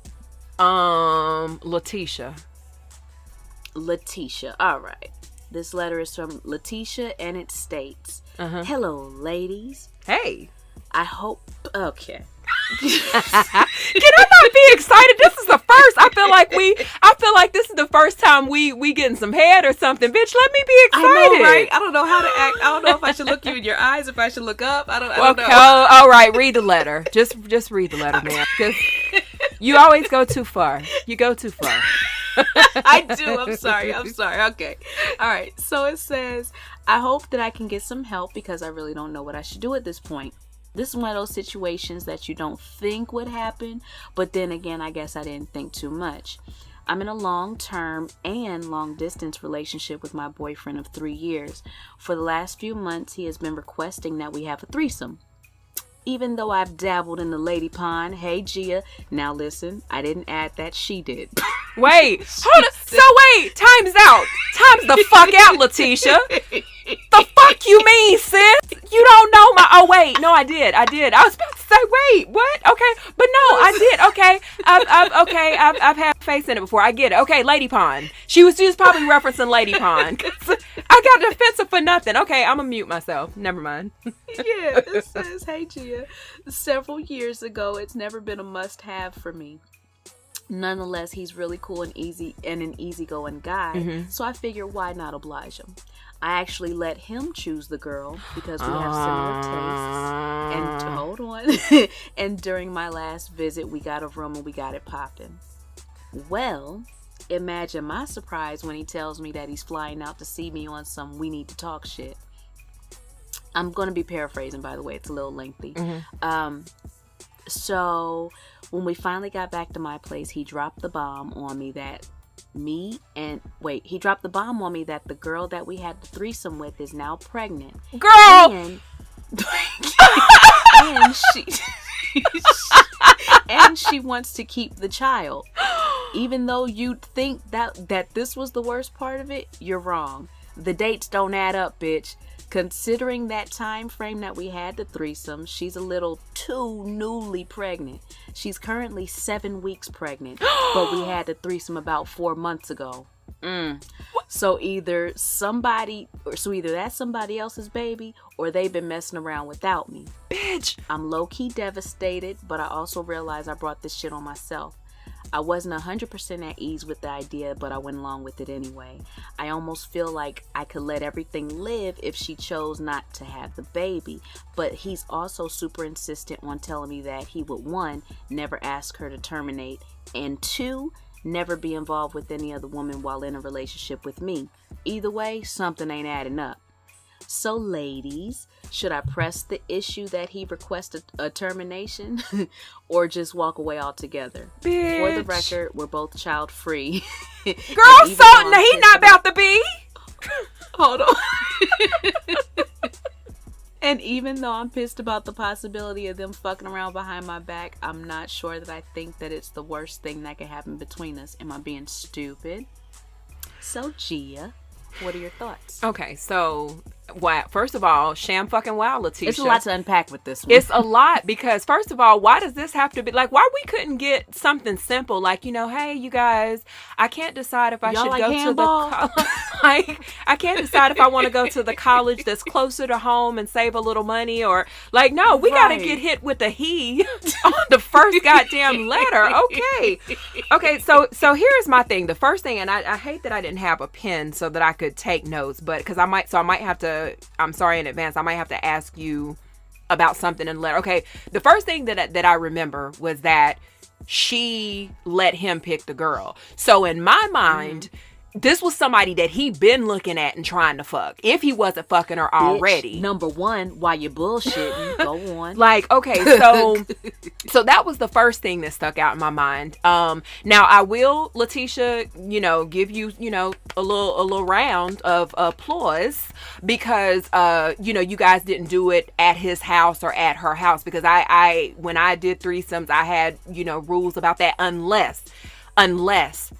Speaker 1: Letitia.
Speaker 2: All right. This letter is from Letitia, and it states, "Hello, ladies.
Speaker 1: Hey.
Speaker 2: I hope." Okay.
Speaker 1: Can I not be excited? This is the first. I feel like this is the first time we getting some head or something. Bitch, let me be excited.
Speaker 2: I know, right? I don't know how to act. I don't know if I should look you in your eyes, if I should look up. I don't know.
Speaker 1: Oh, all right. Read the letter. Just read the letter, man. Because you always go too far. You go too far.
Speaker 2: I do. I'm sorry. Okay. All right. So it says, "I hope that I can get some help because I really don't know what I should do at this point. This is one of those situations that you don't think would happen, but then again, I guess I didn't think too much. I'm in a long-term and long-distance relationship with my boyfriend of 3 years. For the last few months, he has been requesting that we have a threesome. Even though I've dabbled in the lady pond, hey Jia, now listen, I didn't add that, she did."
Speaker 1: Wait, hold on. So wait, time's out. Time's the fuck out, Letitia. The fuck you mean, sis? You don't know my. Oh wait, no, I did. I was about to say, wait, what? Okay, but no, I did. Okay, I've had face in it before. I get it. Okay, Lady Pond. She was probably referencing Lady Pond. I got defensive for nothing. Okay, I'm gonna mute myself. Never mind.
Speaker 2: Yeah, it says, "Hey Gia, several years ago, it's never been a must-have for me. Nonetheless, he's really cool and an easygoing guy, so I figure why not oblige him. I actually let him choose the girl because we have similar tastes. And hold on. And during my last visit, we got a room and we got it popping. Well, imagine my surprise when he tells me that he's flying out to see me on some we need to talk shit." I'm going to be paraphrasing, by the way. It's a little lengthy. So when we finally got back to my place, he dropped the bomb on me that the girl that we had the threesome with is now pregnant.
Speaker 1: Girl!
Speaker 2: And she wants to keep the child. Even though you'd think that this was the worst part of it, you're wrong. The dates don't add up, bitch. Considering that time frame that we had the threesome, she's a little too newly pregnant. She's currently 7 weeks pregnant, but we had the threesome about 4 months ago. So either that's somebody else's baby, or they've been messing around without me.
Speaker 1: Bitch!
Speaker 2: I'm low-key devastated, but I also realize I brought this shit on myself. I wasn't 100% at ease with the idea, but I went along with it anyway. I almost feel like I could let everything live if she chose not to have the baby. But he's also super insistent on telling me that he would, 1, never ask her to terminate, and 2, never be involved with any other woman while in a relationship with me. Either way, something ain't adding up. So ladies, should I press the issue that he requested a termination or just walk away altogether?
Speaker 1: Bitch.
Speaker 2: For the record, we're both child free.
Speaker 1: Girl, so now he not about to be.
Speaker 2: Hold on. And even though I'm pissed about the possibility of them fucking around behind my back, I'm not sure that I think that it's the worst thing that could happen between us. Am I being stupid? So Gia, what are your thoughts?
Speaker 1: Okay, so wow. First of all, sham fucking wow, Letitia.
Speaker 2: It's a lot to unpack with this one.
Speaker 1: It's a lot because first of all, why does this have to be like? Why we couldn't get something simple like, you know, hey, you guys, I can't decide if I
Speaker 2: Y'all
Speaker 1: should
Speaker 2: like
Speaker 1: go
Speaker 2: handball?
Speaker 1: to the like I can't decide if I want to go to the college that's closer to home and save a little money, or like, no, we got to get hit with a he on the first goddamn letter. Okay. So here's my thing. The first thing, and I hate that I didn't have a pen so that I could take notes, but because I might have to. I'm sorry in advance. I might have to ask you about something in the letter. Okay, the first thing that I remember was that she let him pick the girl. So in my mind, this was somebody that he been looking at and trying to fuck. If he wasn't fucking her already.
Speaker 2: Bitch, number one, while you're bullshitting, go on.
Speaker 1: Like, okay, so that was the first thing that stuck out in my mind. Now I will, Letitia, give you, a little round of applause because, you guys didn't do it at his house or at her house, because I when I did threesomes, I had, rules about that unless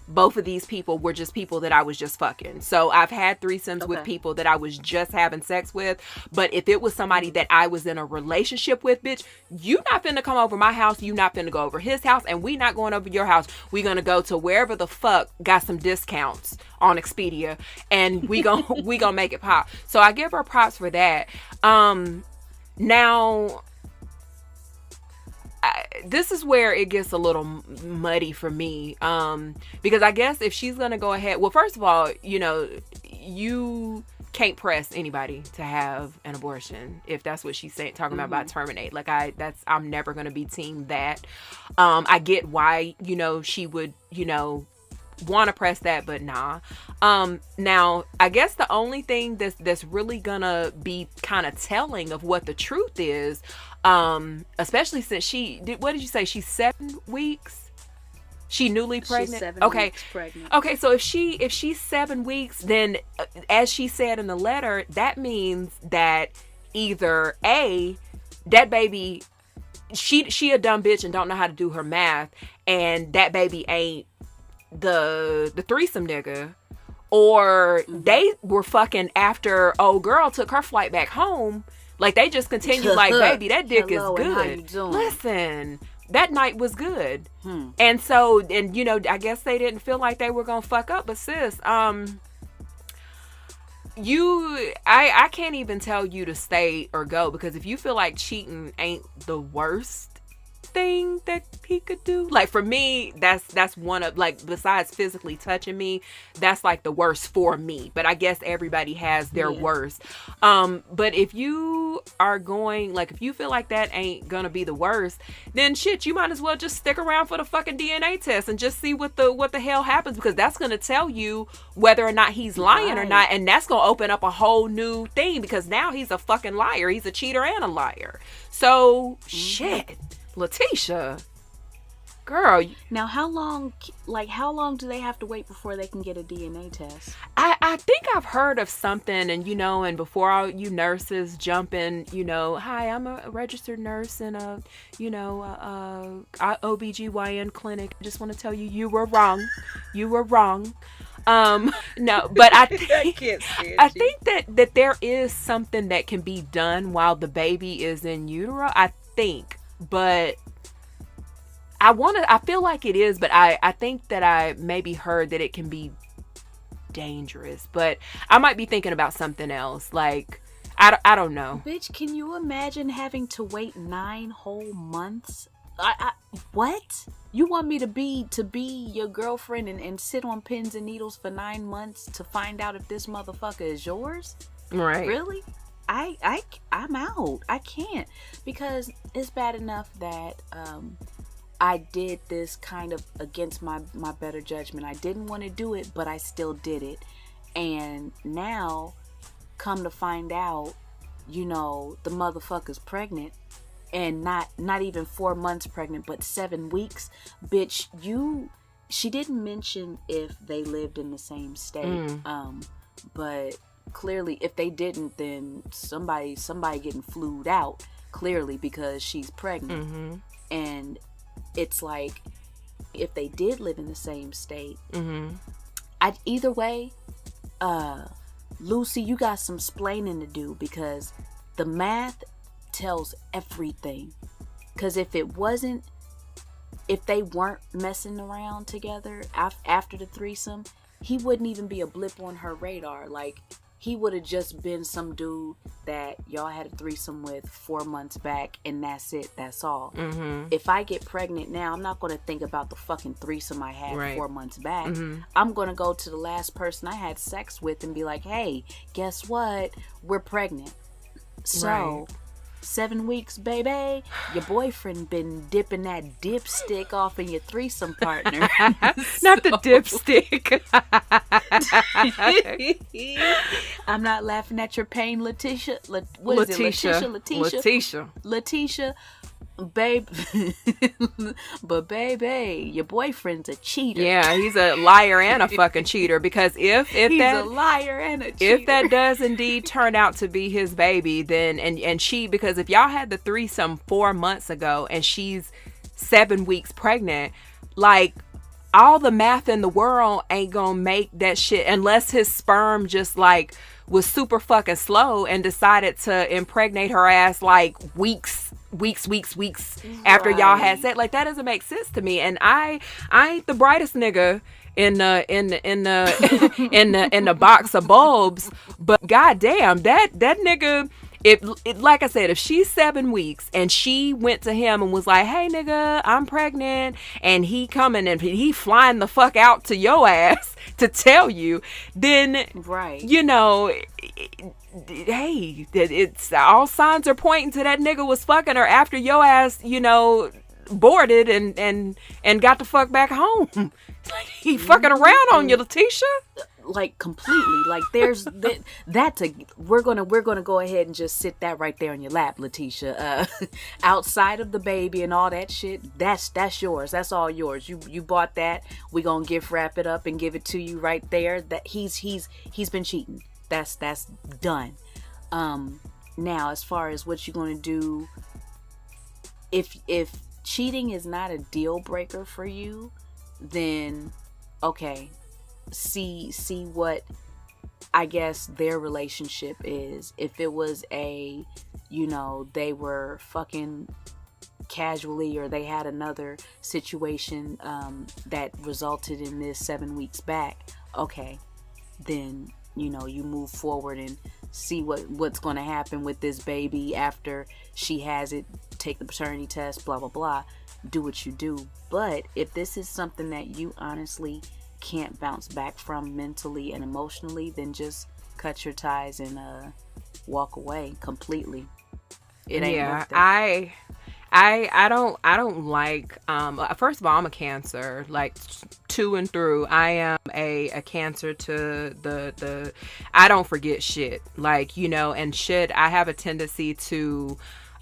Speaker 1: both of these people were just people that I was just fucking. So I've had threesomes with people that I was just having sex with. But if it was somebody that I was in a relationship with, bitch, you not finna come over my house. You not finna go over his house. And we not going over your house. We gonna go to wherever the fuck got some discounts on Expedia. And we gonna make it pop. So I give her props for that. Now... this is where it gets a little muddy for me, because I guess if she's gonna go ahead, well, first of all, you can't press anybody to have an abortion if that's what she's saying, talking about terminate. Like I'm never gonna be team that. I get why she would want to press that, but nah. Now I guess the only thing that's really gonna be kind of telling of what the truth is, especially since what did you say, she's 7 weeks, she newly pregnant?
Speaker 2: She's 7 weeks pregnant.
Speaker 1: Okay, so if she's 7 weeks, then as she said in the letter, that means that either that baby, she a dumb bitch and don't know how to do her math, and that baby ain't the threesome nigga, or they were fucking after old girl took her flight back home. Like, they just continue like, baby, that dick is good. Listen, that night was good. And so, I guess they didn't feel like they were gonna fuck up. But sis, I can't even tell you to stay or go, because if you feel like cheating ain't the worst thing that he could do, like, for me, that's one of, like, besides physically touching me, that's like the worst for me. But I guess everybody has their worst. But if you are going, like, if you feel like that ain't gonna be the worst, then shit, you might as well just stick around for the fucking DNA test and just see what the hell happens, because that's gonna tell you whether or not he's lying or not, and that's gonna open up a whole new thing, because now he's a fucking liar. He's a cheater and a liar. So shit, Letitia, girl.
Speaker 2: Now, how long do they have to wait before they can get a DNA test?
Speaker 1: I think I've heard of something, and and before all you nurses jump in, hi, I'm a registered nurse in a OBGYN clinic. I just want to tell you, you were wrong. No, but I
Speaker 2: I can't stand
Speaker 1: I
Speaker 2: you.
Speaker 1: think that there is something that can be done while the baby is in utero. I think, but I feel like it is, but I think that I maybe heard that it can be dangerous, but I might be thinking about something else. Like, I don't know.
Speaker 2: Bitch, can you imagine having to wait 9 whole months? What? You want me to be your girlfriend and sit on pins and needles for 9 months to find out if this motherfucker is yours?
Speaker 1: Right.
Speaker 2: Really? I'm out. I can't, because it's bad enough that I did this kind of against my better judgment. I didn't want to do it, but I still did it. And now, come to find out, the motherfucker's pregnant. And not even 4 months pregnant, but 7 weeks. Bitch, she didn't mention if they lived in the same state. But clearly, if they didn't, then somebody getting flued out, clearly, because she's pregnant. And it's like, if they did live in the same state, either way, Lucy, you got some splaining to do, because the math tells everything. Because if they weren't messing around together after the threesome, he wouldn't even be a blip on her radar. Like, he would have just been some dude that y'all had a threesome with 4 months back, and that's it. That's all. If I get pregnant now, I'm not going to think about the fucking threesome I had 4 months back. I'm going to go to the last person I had sex with and be like, hey, guess what? We're pregnant. So, 7 weeks, baby. Your boyfriend been dipping that dipstick off in your threesome partner.
Speaker 1: Not the dipstick.
Speaker 2: I'm not laughing at your pain, Letitia. Letitia. Babe. But baby, your boyfriend's a cheater.
Speaker 1: Yeah, he's a liar and a fucking cheater, because if
Speaker 2: he's
Speaker 1: that,
Speaker 2: a liar and a cheater.
Speaker 1: if that does indeed turn out to be his baby, then and she, because if y'all had the threesome 4 months ago and she's 7 weeks pregnant, like, all the math in the world ain't gonna make that shit, unless his sperm just like was super fucking slow and decided to impregnate her ass like weeks after y'all had sex. Like, that doesn't make sense to me. And I ain't the brightest nigga in the box of bulbs, but goddamn, that nigga, if like I said, if she's 7 weeks and she went to him and was like, hey nigga, I'm pregnant, and he coming and he flying the fuck out to your ass to tell you, then hey, it's all signs are pointing to that nigga was fucking her after your ass, boarded and got the fuck back home. Like, he fucking around on you, Letitia.
Speaker 2: Like, completely. Like, there's we're gonna go ahead and just sit that right there on your lap, Letitia. Outside of the baby and all that shit, that's yours. That's all yours. You bought that. We gonna gift wrap it up and give it to you right there. That he's been cheating. That's done. Now, as far as what you're gonna do, if cheating is not a deal breaker for you, then okay, see what I guess their relationship is. If it was they were fucking casually, or they had another situation that resulted in this 7 weeks back, okay, then you move forward and see what's going to happen with this baby after she has it, take the paternity test, blah blah blah, do what you do. But if this is something that you honestly can't bounce back from mentally and emotionally, then just cut your ties and walk away completely. It ain't worth it.
Speaker 1: I don't like, first of all, I'm a Cancer, like to and through. I am a Cancer to the I don't forget shit, like, and shit, I have a tendency to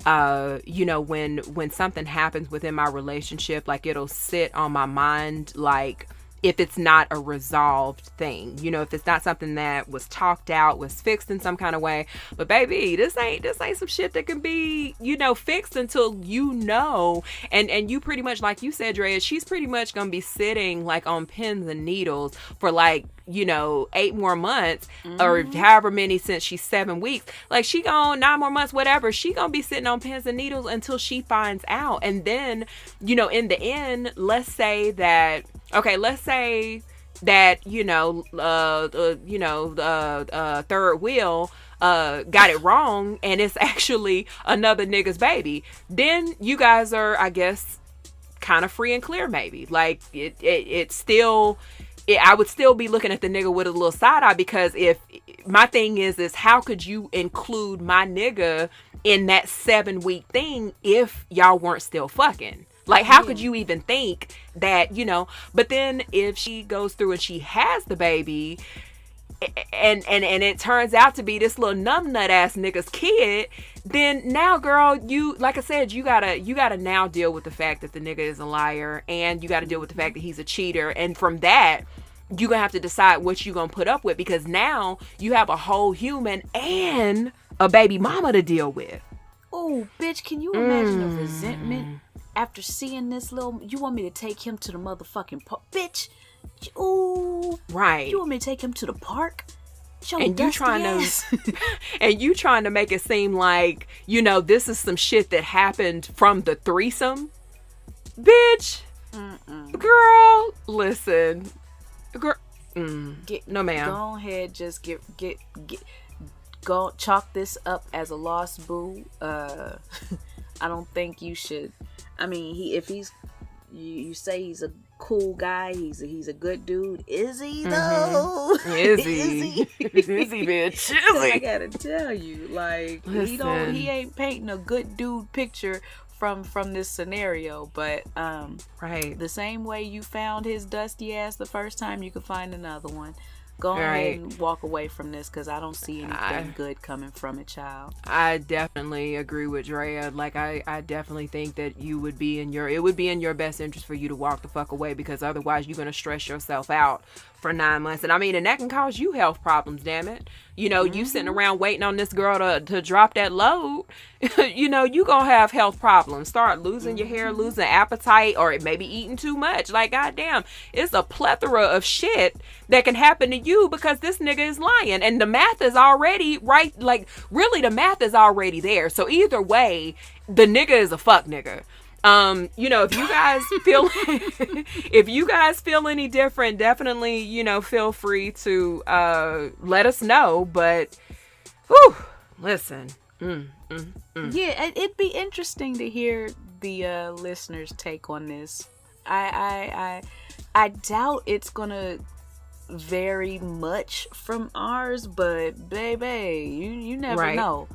Speaker 1: when something happens within my relationship, like, it'll sit on my mind, like if it's not a resolved thing, you know, if it's not something that was talked out, was fixed in some kind of way. But baby, this ain't some shit that can be, you know, fixed until you know. And you pretty much, like you said, Drea, she's pretty much gonna be sitting like on pins and needles for like, you know, 8 more months or however many since she's 7 weeks. Like she gone 9 more months, whatever. She gonna be sitting on pins and needles until she finds out. And then, you know, in the end, let's say that, you know, third wheel got it wrong and it's actually another nigga's baby. Then you guys are, I guess, kind of free and clear, maybe. Like it's still, I would still be looking at the nigga with a little side eye, because if my thing is how could you include my nigga in that 7-week thing if y'all weren't still fucking? Like, how could you even think that, you know? But then if she goes through and she has the baby and it turns out to be this little numbnut ass nigga's kid, then now, girl, you, like I said, you gotta now deal with the fact that the nigga is a liar, and you gotta deal with the fact that he's a cheater. And from that, you're gonna have to decide what you're gonna put up with, because now you have a whole human and a baby mama to deal with.
Speaker 2: Oh, bitch, can you imagine the resentment after seeing this little... You want me to take him to the motherfucking park? Bitch! Ooh.
Speaker 1: Right.
Speaker 2: You want me to take him to the park?
Speaker 1: And you trying to... and you trying to make it seem like, you know, this is some shit that happened from the threesome? Bitch! Girl, listen. Girl... no, ma'am.
Speaker 2: Go ahead, just go chalk this up as a lost boo. I don't think you should... I mean, you say he's a cool guy, he's a good dude. Is he though?
Speaker 1: Is he? Is he, bitch?
Speaker 2: I gotta tell you, like, listen, he ain't painting a good dude picture from this scenario. But
Speaker 1: right,
Speaker 2: the same way you found his dusty ass the first time, you could find another one. Go ahead and walk away from this, because I don't see anything good coming from it, child.
Speaker 1: I definitely agree with Drea. Like, I definitely think that it would be in your best interest for you to walk the fuck away, because otherwise you're going to stress yourself out for 9 months. And I mean, and that can cause you health problems, damn it. You know, you sitting around waiting on this girl to drop that load, you know, you gonna have health problems. Start losing your hair, losing appetite, or maybe eating too much. Like, goddamn, it's a plethora of shit that can happen to you because this nigga is lying. And the math is already right. Like, really, the math is already there. So either way, the nigga is a fuck nigga. You know, if you guys feel any different, definitely, you know, feel free to let us know. But whew, listen.
Speaker 2: Yeah, it'd be interesting to hear the listeners' take on this. I doubt it's gonna vary much from ours, but baby, you never know.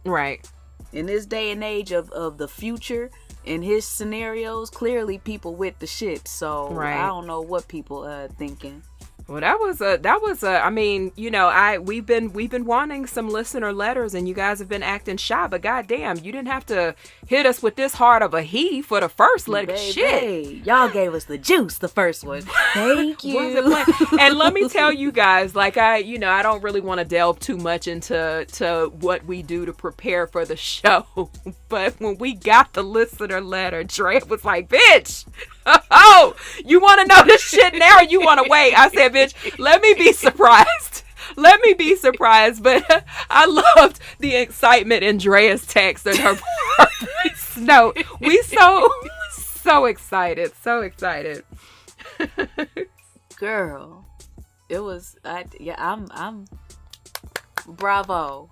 Speaker 1: Right.
Speaker 2: In this day and age of the future, in his scenarios, clearly people with the shit. So I don't know what people thinking.
Speaker 1: Well, that was a, I mean, you know, we've been wanting some listener letters, and you guys have been acting shy, but goddamn, you didn't have to hit us with this hard of a he for the first letter. Shit.
Speaker 2: Y'all gave us the juice, the first one. Thank you.
Speaker 1: And let me tell you guys, like, I don't really want to delve too much into what we do to prepare for the show, but when we got the listener letter, Drea was like, bitch, oh, you want to know this shit now, or you want to wait? I said, bitch, let me be surprised. Let me be surprised. But I loved the excitement in Drea's text and her voice note. We so excited. So excited.
Speaker 2: Girl, it was, I'm bravo.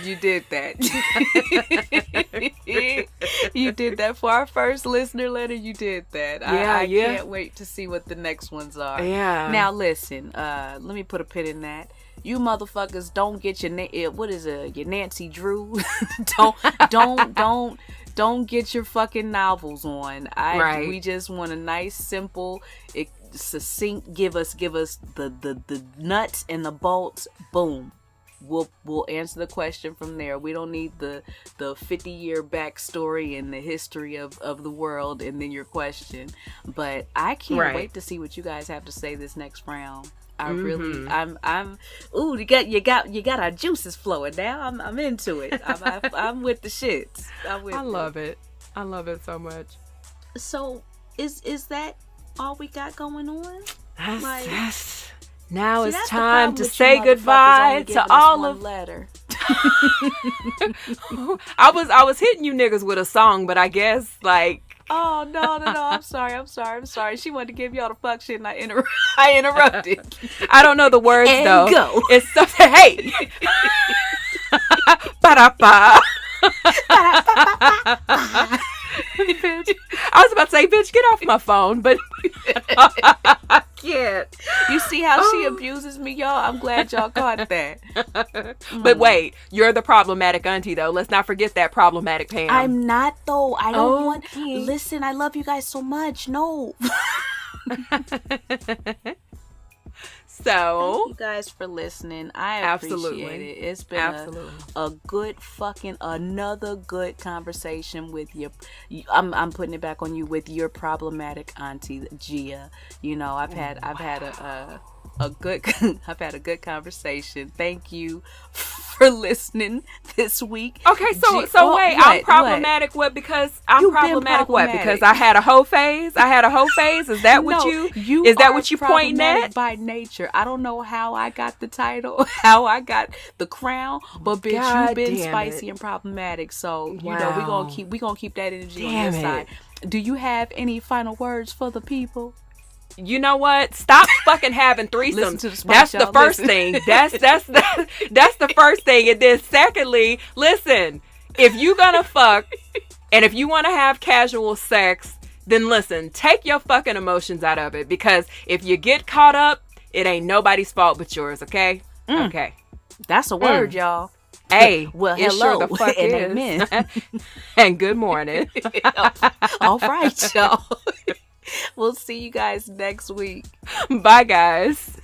Speaker 2: You did that. You did that for our first listener letter. You did that. I can't wait to see what the next ones are.
Speaker 1: Yeah.
Speaker 2: Now listen, let me put a pin in that. You motherfuckers don't get your your Nancy Drew. don't get your fucking novels on. We just want a nice, simple, succinct. Give us the nuts and the bolts. Boom. we'll answer the question from there. We don't need the 50-year backstory and the history of the world and then your question. But I can't wait to see what you guys have to say this next round. I really, ooh, you got our juices flowing now. I'm into it. I'm with the shits.
Speaker 1: I love it. I love it so much.
Speaker 2: So is that all we got going on?
Speaker 1: Yes. Now it's time to say goodbye to all of
Speaker 2: letter.
Speaker 1: I was hitting you niggas with a song, but I guess like.
Speaker 2: Oh no! I'm sorry. She wanted to give y'all the fuck shit, and I interrupted.
Speaker 1: I don't know the words
Speaker 2: and
Speaker 1: though.
Speaker 2: Go.
Speaker 1: It's something. Hey. Ba-da-ba. I was about to say, bitch, get off my phone, but I can't.
Speaker 2: You see how she abuses me, y'all? I'm glad y'all caught that.
Speaker 1: But wait, you're the problematic auntie, though. Let's not forget that problematic Pam.
Speaker 2: I'm not, though. I don't want... Listen, I love you guys so much. No.
Speaker 1: So,
Speaker 2: thank you guys for listening. I appreciate it. It's been a good another good conversation with you. I'm putting it back on you with your problematic auntie Jia. You know, I've had a good conversation. Thank you for listening this week.
Speaker 1: Okay, so wait, I'm problematic what? Because I'm problematic what? Because I had a hoe phase? Is that what you pointing at?
Speaker 2: By nature. I don't know how I got the title, how I got the crown, but bitch, you've been spicy and problematic. So, you know, we're gonna keep that energy on your side. Do you have any final words for the people?
Speaker 1: You know what? Stop fucking having threesomes. That's the first thing. That's the first thing. And then secondly, listen, if you gonna fuck and if you want to have casual sex, then listen, take your fucking emotions out of it, because if you get caught up, it ain't nobody's fault but yours, okay? Okay.
Speaker 2: That's a word, y'all.
Speaker 1: Hey,
Speaker 2: well,
Speaker 1: hello,
Speaker 2: sure
Speaker 1: the fuck
Speaker 2: and
Speaker 1: is.
Speaker 2: Amen.
Speaker 1: And good morning.
Speaker 2: All right, y'all. We'll see you guys next week.
Speaker 1: Bye, guys.